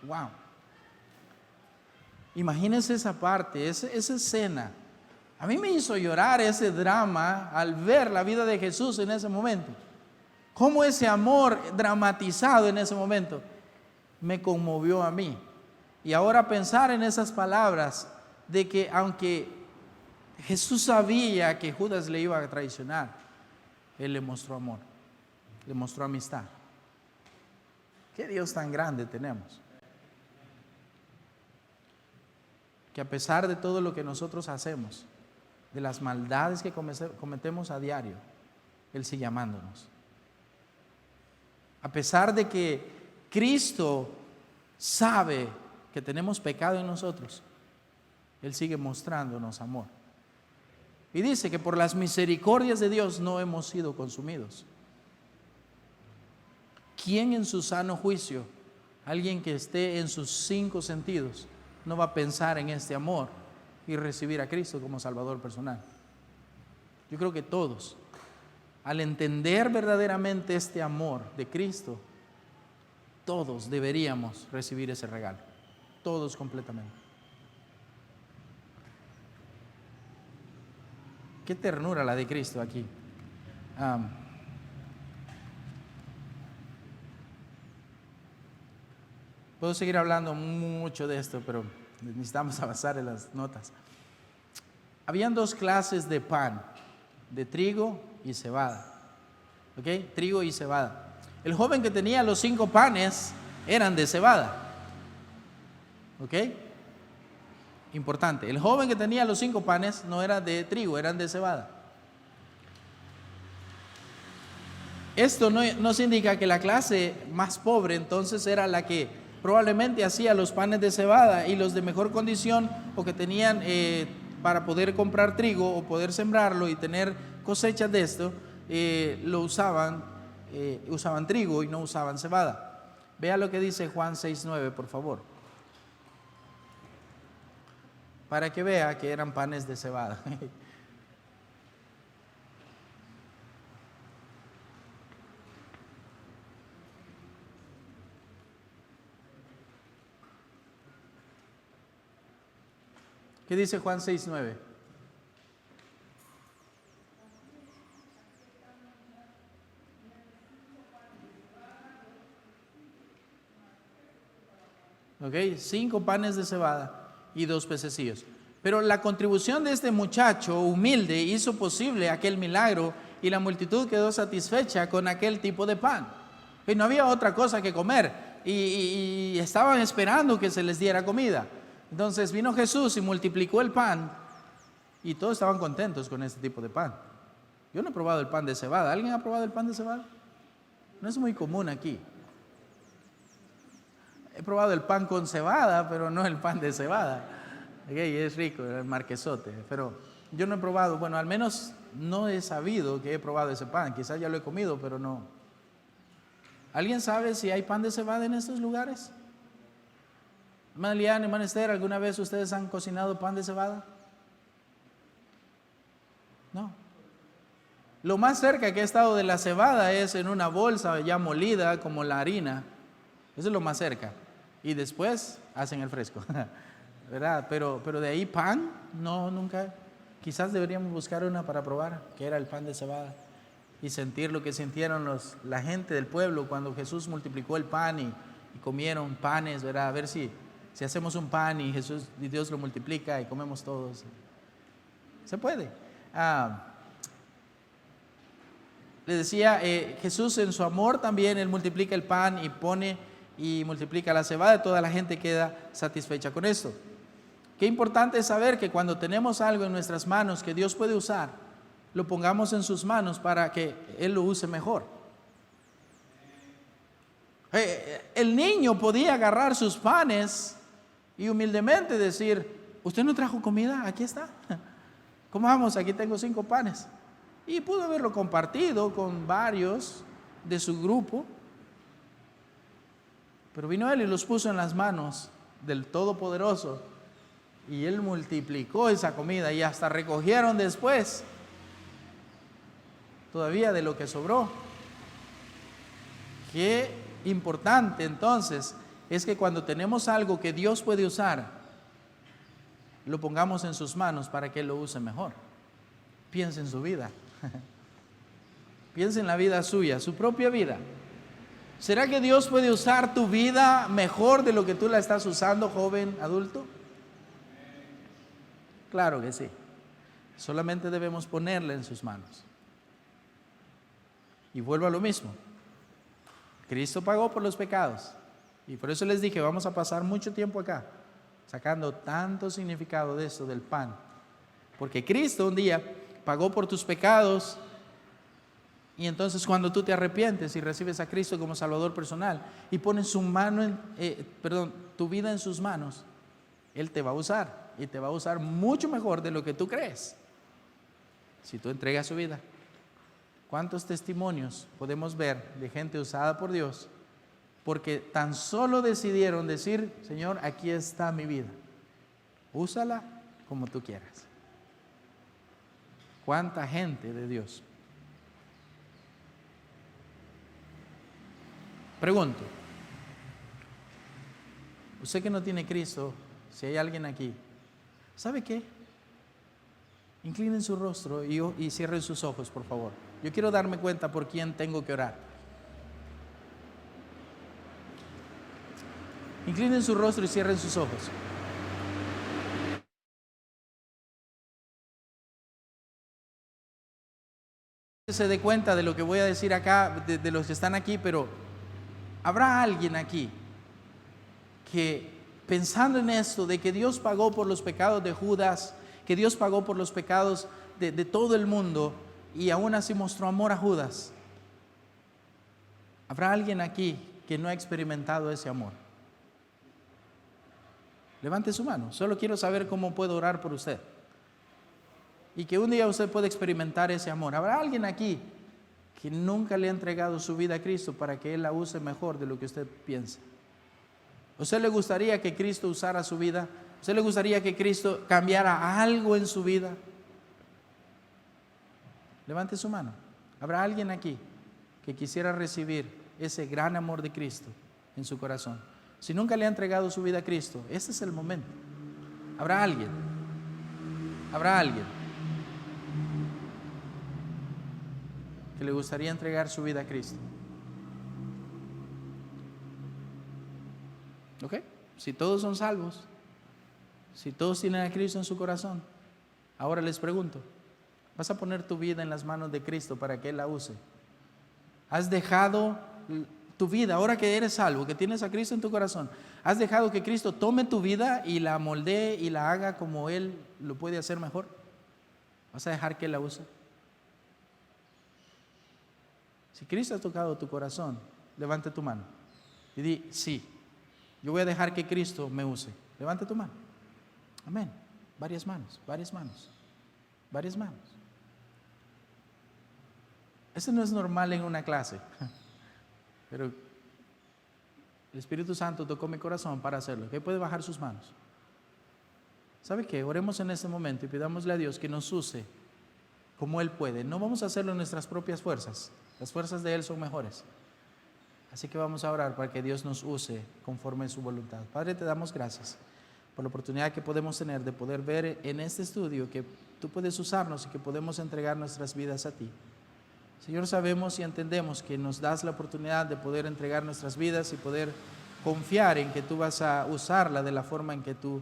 Wow. Imagínense esa parte, esa escena. A mí me hizo llorar ese drama al ver la vida de Jesús en ese momento. Cómo ese amor dramatizado en ese momento me conmovió a mí. Y ahora pensar en esas palabras de que aunque Jesús sabía que Judas le iba a traicionar, Él le mostró amor, le mostró amistad. ¿Qué Dios tan grande tenemos? Que a pesar de todo lo que nosotros hacemos, de las maldades que cometemos a diario, Él sigue amándonos. A pesar de que Cristo sabe que tenemos pecado en nosotros, Él sigue mostrándonos amor. Y dice que por las misericordias de Dios no hemos sido consumidos. ¿Quién en su sano juicio, alguien que esté en sus 5 sentidos, no va a pensar en este amor y recibir a Cristo como Salvador personal? Yo creo que todos, al entender verdaderamente este amor de Cristo, todos deberíamos recibir ese regalo, todos completamente. Qué ternura la de Cristo aquí. Puedo seguir hablando mucho de esto, pero necesitamos avanzar en las notas. Habían 2 clases de pan, de trigo y cebada. ¿Ok? Trigo y cebada. El joven que tenía los 5 panes eran de cebada. ¿Ok? Importante. El joven que tenía los 5 panes no era de trigo, eran de cebada. Esto no nos indica que la clase más pobre entonces era la que probablemente hacía los panes de cebada, y los de mejor condición o que tenían para poder comprar trigo o poder sembrarlo y tener cosechas de esto, usaban trigo y no usaban cebada. Vea lo que dice Juan 6:9, por favor, para que vea que eran panes de cebada. ¿Qué dice Juan 6:9? Ok, 5 panes de cebada y 2 pececillos. Pero la contribución de este muchacho humilde hizo posible aquel milagro, y la multitud quedó satisfecha con aquel tipo de pan. Y no había otra cosa que comer, y estaban esperando que se les diera comida. Entonces vino Jesús y multiplicó el pan, y todos estaban contentos con este tipo de pan. Yo no he probado el pan de cebada. ¿Alguien ha probado el pan de cebada? No es muy común aquí. He probado el pan con cebada, pero no el pan de cebada. Okay, es rico, el marquesote, pero yo no he probado, bueno, al menos no he sabido que he probado ese pan. Quizás ya lo he comido, pero no. ¿Alguien sabe si hay pan de cebada en estos lugares? Hermana Liana, hermana Esther, ¿alguna vez ustedes han cocinado pan de cebada? No. Lo más cerca que he estado de la cebada es en una bolsa ya molida como la harina. Eso es lo más cerca. Y después hacen el fresco, ¿verdad? Pero de ahí pan, no, nunca. Quizás deberíamos buscar una para probar, que era el pan de cebada, y sentir lo que sintieron la gente del pueblo cuando Jesús multiplicó el pan y comieron panes, ¿verdad? A ver si hacemos un pan y Dios lo multiplica y comemos todos. Se puede. Le decía, Jesús en su amor también, Él multiplica el pan y pone y multiplica la cebada, y toda la gente queda satisfecha con esto. Qué importante es saber que cuando tenemos algo en nuestras manos que Dios puede usar, lo pongamos en sus manos para que Él lo use mejor. El niño podía agarrar sus panes y humildemente decir: ¿usted no trajo comida? Aquí está. ¿Cómo vamos? Aquí tengo 5 panes. Y pudo haberlo compartido con varios de su grupo. Pero vino Él y los puso en las manos del Todopoderoso, y Él multiplicó esa comida, y hasta recogieron después todavía de lo que sobró. Qué importante entonces es que cuando tenemos algo que Dios puede usar, lo pongamos en sus manos para que Él lo use mejor. Piensa en su vida. Piensa en la vida suya, su propia vida. ¿Será que Dios puede usar tu vida mejor de lo que tú la estás usando, joven, adulto? Claro que sí. Solamente debemos ponerla en sus manos. Y vuelvo a lo mismo. Cristo pagó por los pecados. Y por eso les dije, vamos a pasar mucho tiempo acá, sacando tanto significado de esto del pan. Porque Cristo un día pagó por tus pecados Y entonces cuando tú te arrepientes y recibes a Cristo como Salvador personal y pones tu vida en sus manos, Él te va a usar y te va a usar mucho mejor de lo que tú crees. Si tú entregas su vida. ¿Cuántos testimonios podemos ver de gente usada por Dios? Porque tan solo decidieron decir, Señor, aquí está mi vida. Úsala como tú quieras. ¿Cuánta gente de Dios? Pregunto, usted que no tiene Cristo, si hay alguien aquí, ¿sabe qué? Inclinen su rostro y cierren sus ojos, por favor. Yo quiero darme cuenta por quién tengo que orar. Inclinen su rostro y cierren sus ojos. Se dé cuenta de lo que voy a decir acá, de los que están aquí, pero habrá alguien aquí que pensando en esto, de que Dios pagó por los pecados de Judas, que Dios pagó por los pecados de todo el mundo y aún así mostró amor a Judas. ¿Habrá alguien aquí que no ha experimentado ese amor? Levante su mano, solo quiero saber cómo puedo orar por usted. Y que un día usted pueda experimentar ese amor. ¿Habrá alguien aquí que nunca le ha entregado su vida a Cristo para que Él la use mejor de lo que usted piensa? ¿A usted le gustaría que Cristo usara su vida? ¿A usted le gustaría que Cristo cambiara algo en su vida? Levante su mano. ¿Habrá alguien aquí que quisiera recibir ese gran amor de Cristo en su corazón? Si nunca le ha entregado su vida a Cristo, este es el momento. ¿Habrá alguien? ¿Habrá alguien que le gustaría entregar su vida a Cristo? ¿Ok? Si todos son salvos, si todos tienen a Cristo en su corazón, ahora les pregunto, ¿vas a poner tu vida en las manos de Cristo para que Él la use? ¿Has dejado tu vida, ahora que eres salvo, que tienes a Cristo en tu corazón, has dejado que Cristo tome tu vida y la moldee y la haga como Él lo puede hacer mejor? ¿Vas a dejar que Él la use? Si Cristo ha tocado tu corazón, levante tu mano y di, sí, yo voy a dejar que Cristo me use. Levante tu mano. Amén. Varias manos, varias manos, varias manos. Eso no es normal en una clase, pero el Espíritu Santo tocó mi corazón para hacerlo. ¿Qué puede bajar sus manos? ¿Sabe qué? Oremos en este momento y pidámosle a Dios que nos use como Él puede. No vamos a hacerlo en nuestras propias fuerzas. Las fuerzas de Él son mejores. Así que vamos a orar para que Dios nos use conforme a su voluntad. Padre, te damos gracias por la oportunidad que podemos tener de poder ver en este estudio que tú puedes usarnos y que podemos entregar nuestras vidas a ti. Señor, sabemos y entendemos que nos das la oportunidad de poder entregar nuestras vidas y poder confiar en que tú vas a usarla de la forma en que tú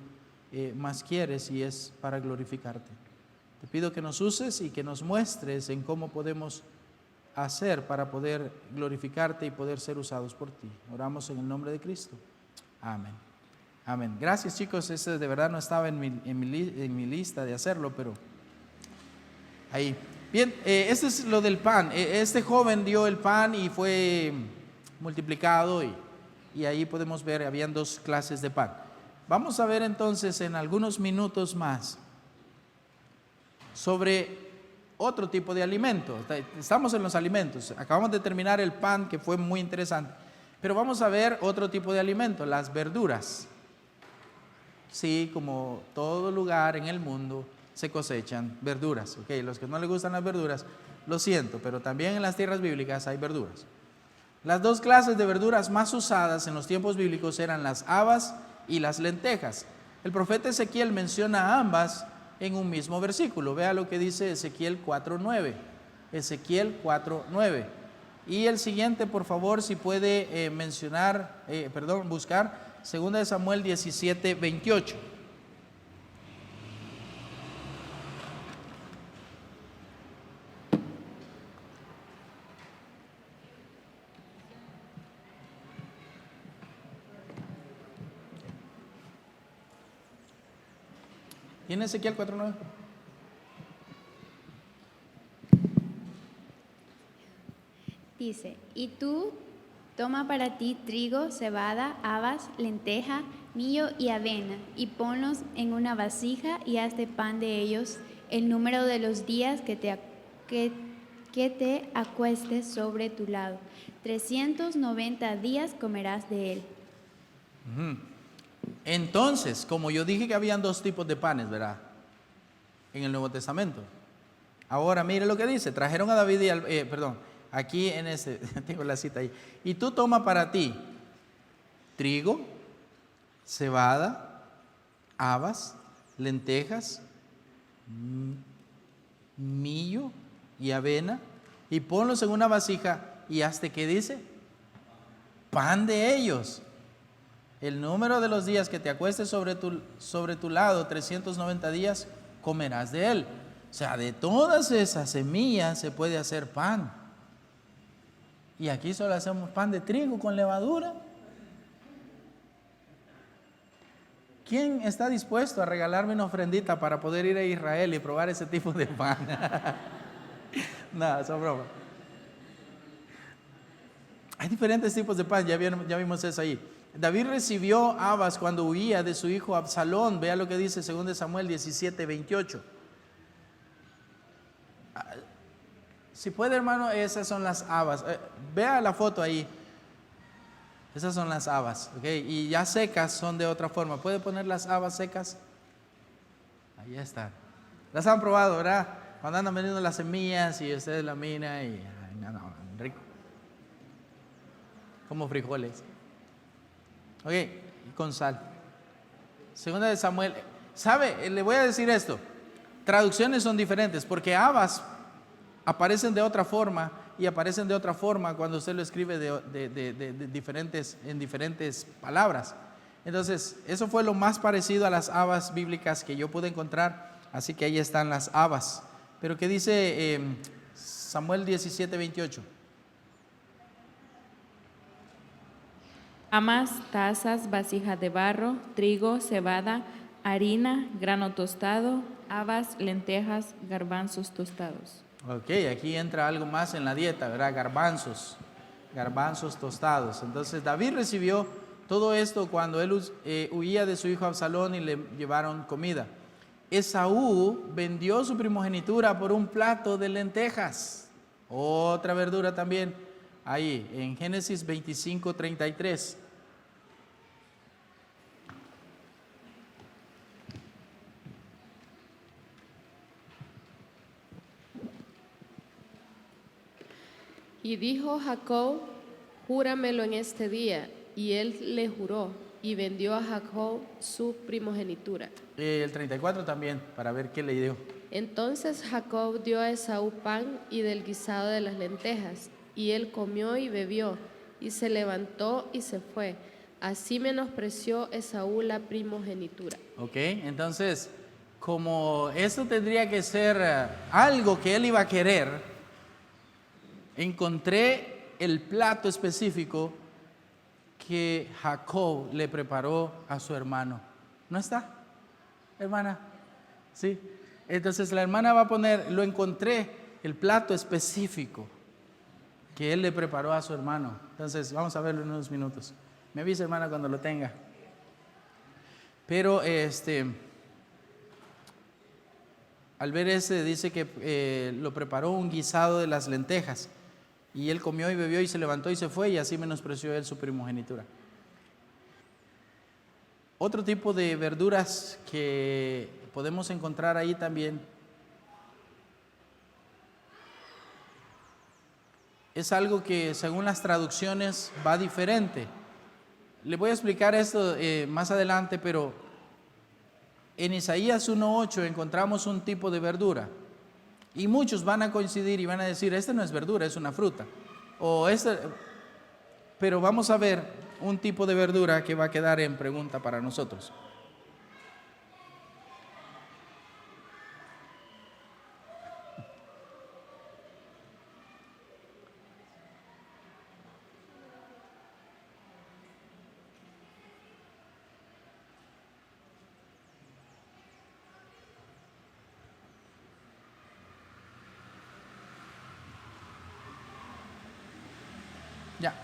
más quieres, y es para glorificarte. Te pido que nos uses y que nos muestres en cómo podemos hacer para poder glorificarte y poder ser usados por ti. Oramos en el nombre de Cristo. Amén. Amén. Gracias, chicos. Ese de verdad no estaba en mi lista de hacerlo, pero ahí. Bien, este es lo del pan. Este joven dio el pan y fue multiplicado y ahí podemos ver, habían 2 clases de pan. Vamos a ver entonces en algunos minutos más sobre otro tipo de alimento. Estamos en los alimentos. Acabamos de terminar el pan, que fue muy interesante. Pero vamos a ver otro tipo de alimento, las verduras. Sí, como todo lugar en el mundo se cosechan verduras. Okay, los que no les gustan las verduras, lo siento, pero también en las tierras bíblicas hay verduras. Las 2 clases de verduras más usadas en los tiempos bíblicos eran las habas y las lentejas. El profeta Ezequiel menciona ambas en un mismo versículo. Vea lo que dice Ezequiel 4:9. Ezequiel 4:9. Y el siguiente, por favor, si puede buscar 2 Samuel 17:28. ¿Tiene Ezequiel 4:9? Dice, y tú toma para ti trigo, cebada, habas, lenteja, millo y avena, y ponlos en una vasija y haz de pan de ellos el número de los días que te acuestes sobre tu lado. 390 días comerás de él. Entonces, como yo dije que habían dos tipos de panes, ¿verdad? En el Nuevo Testamento. Ahora mire lo que dice, trajeron a David aquí en ese, tengo la cita ahí. Y tú toma para ti trigo, cebada, habas, lentejas, millo y avena, y ponlos en una vasija y hazte, ¿qué dice? Pan de ellos. El número de los días que te acuestes sobre tu lado, 390 días, comerás de él. O sea, de todas esas semillas se puede hacer pan. Y aquí solo hacemos pan de trigo con levadura. ¿Quién está dispuesto a regalarme una ofrendita para poder ir a Israel y probar ese tipo de pan? Nada, son broma. Hay diferentes tipos de pan, ya vimos eso ahí. David recibió habas cuando huía de su hijo Absalón. Vea lo que dice 2 Samuel 17:28. Si puede, hermano, esas son las habas. Vea la foto ahí. Esas son las habas, ¿ok? Y ya secas son de otra forma. ¿Puede poner las habas secas? Ahí están. Las han probado, ¿verdad? Cuando andan vendiendo las semillas y ustedes la miran y no, rico. Como frijoles. Ok, y con sal. 2 Samuel. ¿Sabe? Le voy a decir esto. Traducciones son diferentes porque habas aparecen de otra forma y aparecen de otra forma cuando usted lo escribe en diferentes palabras. Entonces, eso fue lo más parecido a las habas bíblicas que yo pude encontrar. Así que ahí están las habas. Pero ¿qué dice Samuel 17:28? Amas, tazas, vasijas de barro, trigo, cebada, harina, grano tostado, habas, lentejas, garbanzos tostados. Ok, aquí entra algo más en la dieta, ¿verdad? Garbanzos tostados. Entonces David recibió todo esto cuando él huía de su hijo Absalón y le llevaron comida. Esaú vendió su primogenitura por un plato de lentejas. Otra verdura también, ahí en Génesis 25:33. Y dijo Jacob, júramelo en este día. Y él le juró, y vendió a Jacob su primogenitura. El 34 también, para ver qué le dio. Entonces Jacob dio a Esaú pan y del guisado de las lentejas, y él comió y bebió, y se levantó y se fue. Así menospreció Esaú la primogenitura. Ok, entonces, como esto tendría que ser algo que él iba a querer, encontré el plato específico que Jacob le preparó a su hermano. ¿No está, hermana? Sí. Entonces la hermana va a poner, lo encontré, el plato específico que él le preparó a su hermano. Entonces vamos a verlo en unos minutos. Me avisa, hermana, cuando lo tenga. Pero al ver dice que lo preparó un guisado de las lentejas. Y él comió y bebió y se levantó y se fue, y así menospreció él su primogenitura. Otro tipo de verduras que podemos encontrar ahí también es algo que según las traducciones va diferente. Le voy a explicar esto más adelante, pero en Isaías 1:8 encontramos un tipo de verdura. Y muchos van a coincidir y van a decir, este no es verdura, es una fruta. Pero vamos a ver un tipo de verdura que va a quedar en pregunta para nosotros. Ya.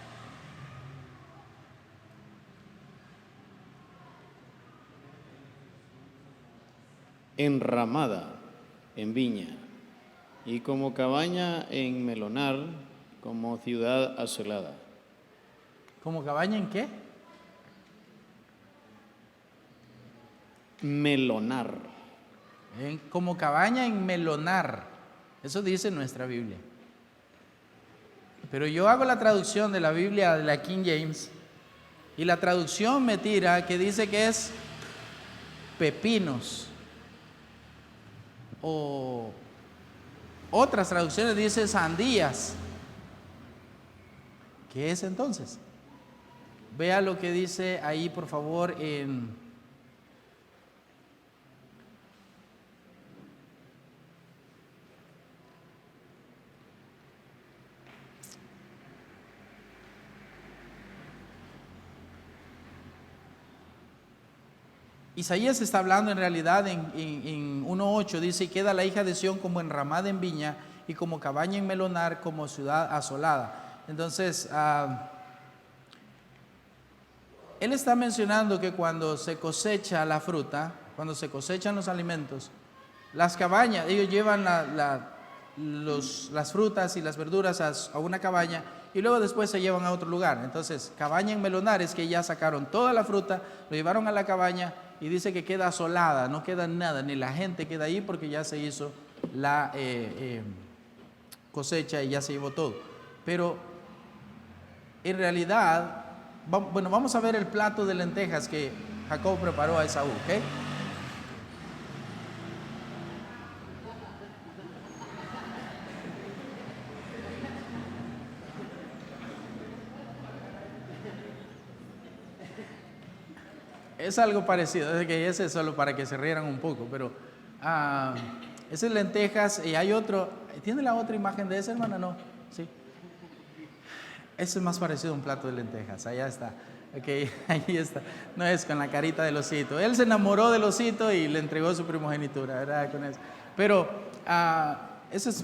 Enramada en viña, y como cabaña en melonar, como ciudad asolada. ¿Como cabaña en qué? Melonar. Como cabaña en melonar. Eso dice nuestra Biblia. Pero yo hago la traducción de la Biblia de la King James, y la traducción me tira que dice que es pepinos. O otras traducciones dice sandías. ¿Qué es entonces? Vea lo que dice ahí, por favor, en Isaías está hablando en realidad en 1:8, dice: y queda la hija de Sión como enramada en viña y como cabaña en melonar, como ciudad asolada. Entonces, él está mencionando que cuando se cosecha la fruta, cuando se cosechan los alimentos, las cabañas, ellos llevan las frutas y las verduras a una cabaña y luego después se llevan a otro lugar. Entonces, cabaña en melonar es que ya sacaron toda la fruta, lo llevaron a la cabaña y dice que queda asolada, no queda nada, ni la gente queda ahí porque ya se hizo la cosecha y ya se llevó todo. Pero en realidad, bueno, vamos a ver el plato de lentejas que Jacob preparó a Esaú, ¿ok? Es algo parecido, es que ese es solo para que se rieran un poco, pero ese es lentejas y hay otro. ¿Tiene la otra imagen de esa, hermana? No, sí. Ese es más parecido a un plato de lentejas, allá está. Ok, ahí está. No es con la carita del osito. Él se enamoró del osito y le entregó su primogenitura, ¿verdad? Con eso. Pero eso es.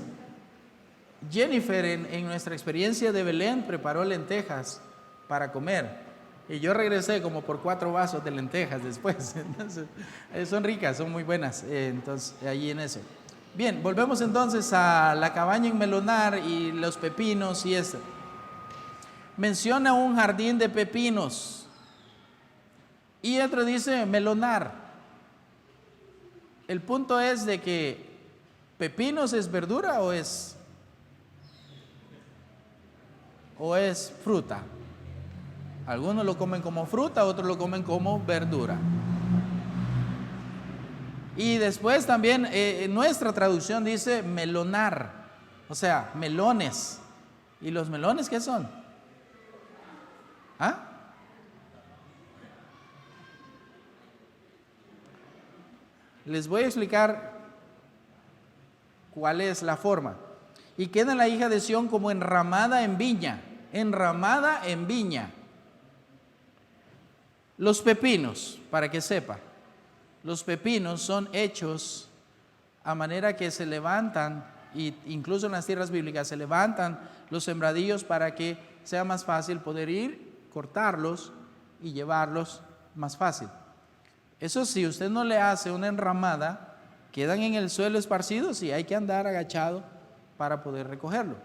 Jennifer, en nuestra experiencia de Belén, preparó lentejas para comer. Y yo regresé como por 4 vasos de lentejas después. Entonces, son ricas, son muy buenas. Entonces, allí en eso. Bien, volvemos entonces a la cabaña en melonar y los pepinos y esto. Menciona un jardín de pepinos. Y otro dice melonar. El punto es de que pepinos es verdura o es fruta. Algunos lo comen como fruta, otros lo comen como verdura. Y después también nuestra traducción dice melonar, o sea, melones. ¿Y los melones qué son? ¿Ah? Les voy a explicar cuál es la forma. Y queda la hija de Sión como enramada en viña, enramada en viña. Los pepinos, para que sepa, los pepinos son hechos a manera que se levantan, y incluso en las tierras bíblicas se levantan los sembradillos para que sea más fácil poder ir, cortarlos y llevarlos más fácil. Eso si usted no le hace una enramada, quedan en el suelo esparcidos y hay que andar agachado para poder recogerlo.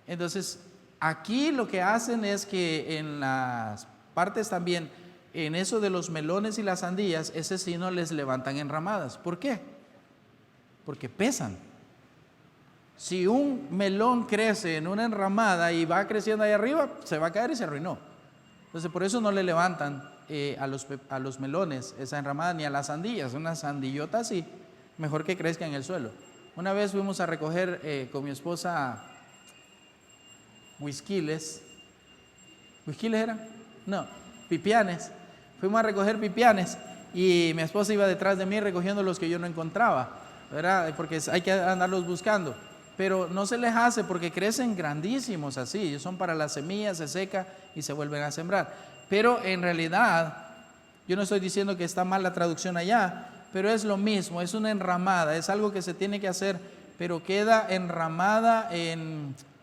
Entonces, aquí lo que hacen es que en las partes también, en eso de los melones y las sandías, ese sí no les levantan enramadas. ¿Por qué? Porque pesan. Si un melón crece en una enramada y va creciendo ahí arriba, se va a caer y se arruinó. Entonces, por eso no le levantan a los melones esa enramada, ni a las sandías. Una sandillota así, mejor que crezca en el suelo. Una vez fuimos a recoger con mi esposa huisquiles. ¿Huisquiles eran? No, pipianes. Fuimos a recoger pipianes y mi esposa iba detrás de mí recogiendo los que yo no encontraba, ¿verdad? Porque hay que andarlos buscando. Pero no se les hace porque crecen grandísimos así. Ellos son para las semillas, se seca y se vuelven a sembrar. Pero en realidad, yo no estoy diciendo que está mal la traducción allá, pero es lo mismo, es una enramada, es algo que se tiene que hacer, pero queda enramada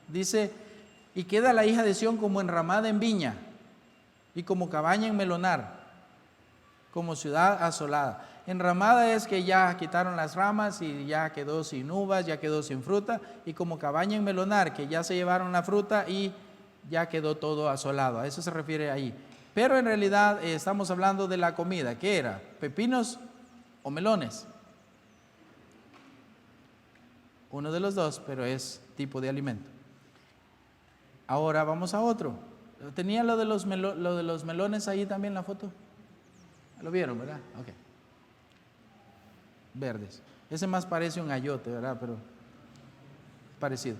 dice, Y queda la hija de Sión como enramada en viña y como cabaña en melonar, como ciudad asolada. Enramada es que ya quitaron las ramas y ya quedó sin uvas, ya quedó sin fruta, y como cabaña en melonar, que ya se llevaron la fruta y ya quedó todo asolado. A eso se refiere ahí. Pero en realidad estamos hablando de la comida. ¿Qué era? ¿Pepinos o melones? Uno de los dos, pero es tipo de alimento. Ahora vamos a otro. ¿Tenía lo de los melones ahí también la foto? ¿Lo vieron, verdad? Ok. Verdes. Ese más parece un ayote, ¿verdad? Pero parecido.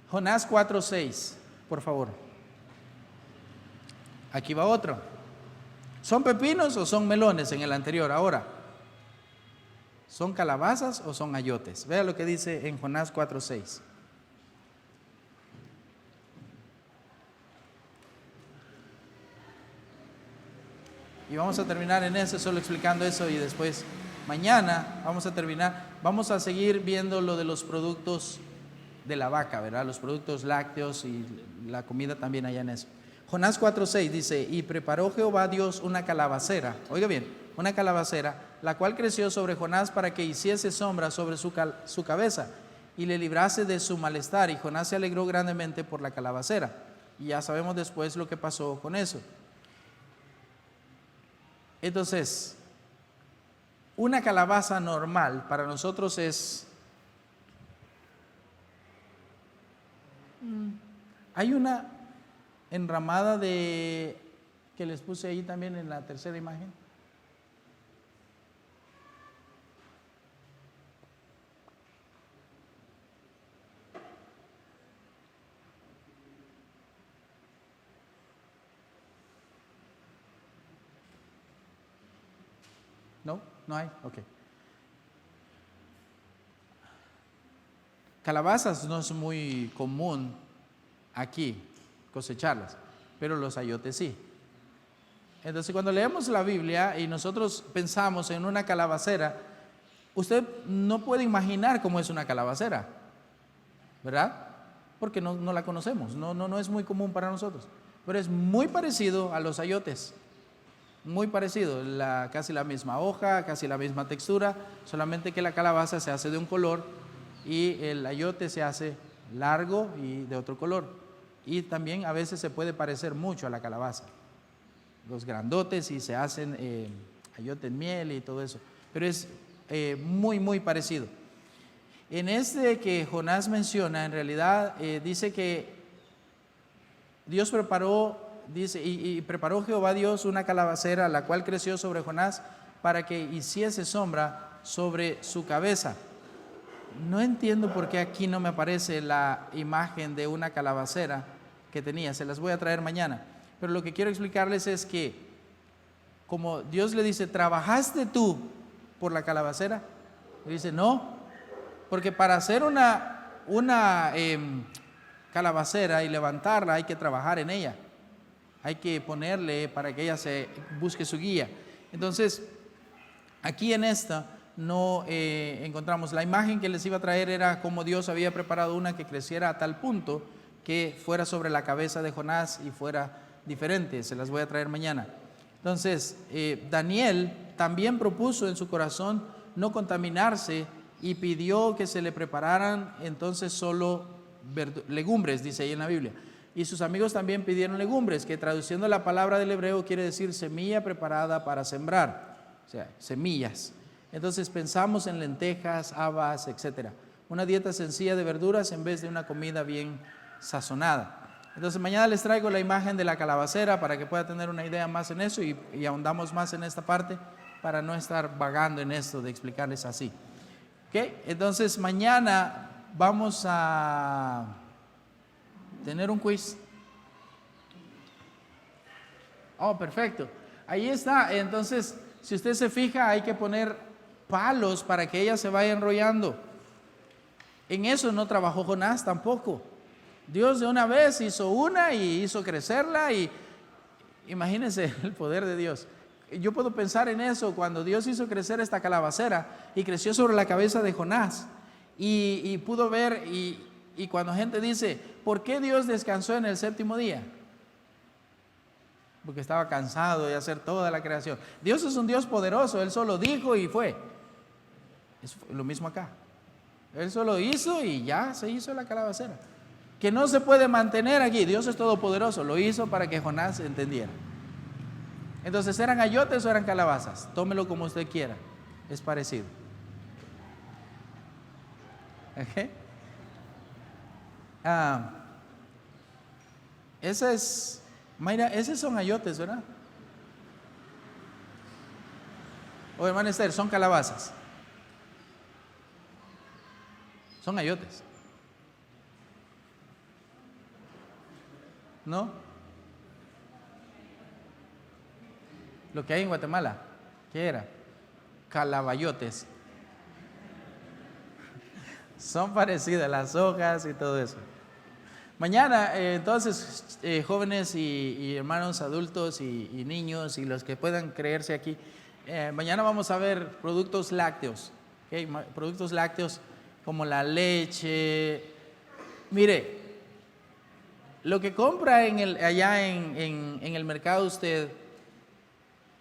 Jonás 4:6, por favor. Aquí va otro. ¿Son pepinos o son melones en el anterior? Ahora, ¿son calabazas o son ayotes? Vea lo que dice en Jonás 4:6. Y vamos a terminar en eso, solo explicando eso, y después mañana vamos a terminar, vamos a seguir viendo lo de los productos de la vaca, ¿verdad? Los productos lácteos y la comida también allá en eso. Jonás 4:6 dice, y preparó Jehová Dios una calabacera, oiga bien, una calabacera, la cual creció sobre Jonás para que hiciese sombra sobre su cabeza y le librase de su malestar, y Jonás se alegró grandemente por la calabacera. Y ya sabemos después lo que pasó con eso. Entonces, una calabaza normal para nosotros es... Hay una enramada de... que les puse ahí también en la tercera imagen. ¿No? ¿No hay? Ok. Calabazas no es muy común aquí cosecharlas, pero los ayotes sí. Entonces, cuando leemos la Biblia y nosotros pensamos en una calabacera, usted no puede imaginar cómo es una calabacera, ¿verdad? Porque no la conocemos, no es muy común para nosotros, pero es muy parecido a los ayotes. Muy parecido, casi la misma hoja, casi la misma textura, solamente que la calabaza se hace de un color y el ayote se hace largo y de otro color. Y también a veces se puede parecer mucho a la calabaza. Los grandotes y se hacen ayote en miel y todo eso. Pero es muy parecido. En este que Jonás menciona, en realidad dice que Dios preparó... Dice, y preparó Jehová Dios una calabacera, la cual creció sobre Jonás para que hiciese sombra sobre su cabeza. No entiendo por qué aquí no me aparece la imagen de una calabacera que tenía, se las voy a traer mañana. Pero lo que quiero explicarles es que, como Dios le dice, ¿trabajaste tú por la calabacera? Le dice, no, porque para hacer una calabacera y levantarla hay que trabajar en ella. Hay que ponerle para que ella se busque su guía. Entonces, aquí en esta no encontramos. La imagen que les iba a traer era como Dios había preparado una que creciera a tal punto que fuera sobre la cabeza de Jonás y fuera diferente. Se las voy a traer mañana. Entonces, Daniel también propuso en su corazón no contaminarse y pidió que se le prepararan entonces solo legumbres, dice ahí en la Biblia. Y sus amigos también pidieron legumbres, que traduciendo la palabra del hebreo quiere decir semilla preparada para sembrar, o sea, semillas. Entonces pensamos en lentejas, habas, etc. Una dieta sencilla de verduras en vez de una comida bien sazonada. Entonces mañana les traigo la imagen de la calabacera para que pueda tener una idea más en eso y ahondamos más en esta parte para no estar vagando en esto de explicarles así. ¿Ok? Entonces mañana vamos a tener un quiz. Oh, perfecto. Ahí está. Entonces, si usted se fija, hay que poner palos para que ella se vaya enrollando. En eso no trabajó Jonás tampoco. Dios de una vez hizo una y hizo crecerla, y imagínense el poder de Dios. Yo puedo pensar en eso cuando Dios hizo crecer esta calabacera y creció sobre la cabeza de Jonás y pudo ver, y Y cuando gente dice, ¿por qué Dios descansó en el séptimo día? Porque estaba cansado de hacer toda la creación. Dios es un Dios poderoso, Él solo dijo y fue. Es lo mismo acá. Él solo hizo y ya se hizo la calabacera. Que no se puede mantener aquí. Dios es todopoderoso, lo hizo para que Jonás entendiera. Entonces, ¿eran ayotes o eran calabazas? Tómelo como usted quiera, es parecido. ¿Okay? Ese es, Mayra, esos son ayotes, ¿verdad? O hermana Esther, son calabazas. Son ayotes. ¿No? Lo que hay en Guatemala, ¿qué era? Calabayotes. Son parecidas las hojas y todo eso. Mañana, entonces, jóvenes y hermanos adultos y niños y los que puedan creerse aquí, mañana vamos a ver productos lácteos, ¿okay? Productos lácteos como la leche. Mire, lo que compra allá en el mercado usted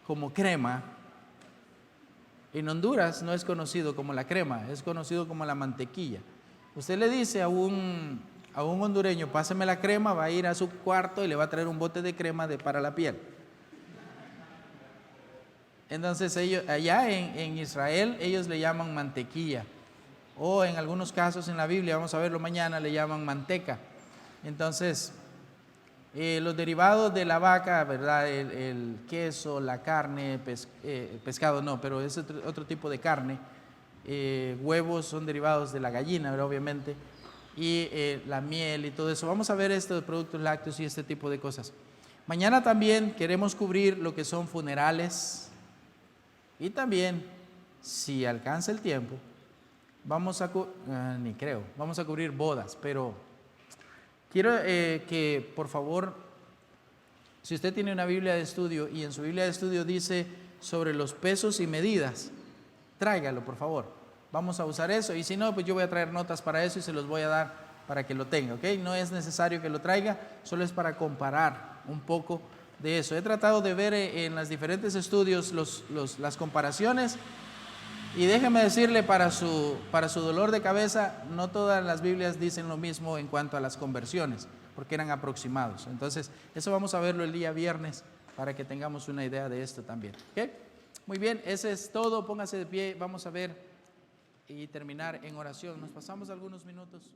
como crema, en Honduras no es conocido como la crema, es conocido como la mantequilla. Usted le dice a un hondureño, pásame la crema, va a ir a su cuarto y le va a traer un bote de crema para la piel. Entonces ellos, allá en Israel, ellos le llaman mantequilla. O en algunos casos en la Biblia, vamos a verlo mañana, le llaman manteca. Entonces, los derivados de la vaca, ¿verdad? El queso, la carne, pescado no, pero es otro tipo de carne. Huevos son derivados de la gallina, ¿verdad? Obviamente. Y la miel y todo eso. Vamos a ver estos productos lácteos y este tipo de cosas. Mañana también queremos cubrir lo que son funerales. Y también, si alcanza el tiempo, vamos a cubrir bodas, pero quiero que por favor, si usted tiene una Biblia de estudio y en su Biblia de estudio dice sobre los pesos y medidas, tráigalo por favor, vamos a usar eso, y si no, pues yo voy a traer notas para eso y se los voy a dar para que lo tenga, ¿ok? No es necesario que lo traiga, solo es para comparar un poco de eso. He tratado de ver en los diferentes estudios las comparaciones. Y déjeme decirle, para su dolor de cabeza, no todas las Biblias dicen lo mismo en cuanto a las conversiones, porque eran aproximados. Entonces, eso vamos a verlo el día viernes para que tengamos una idea de esto también. ¿Okay? Muy bien, ese es todo. Póngase de pie, vamos a ver y terminar en oración. Nos pasamos algunos minutos.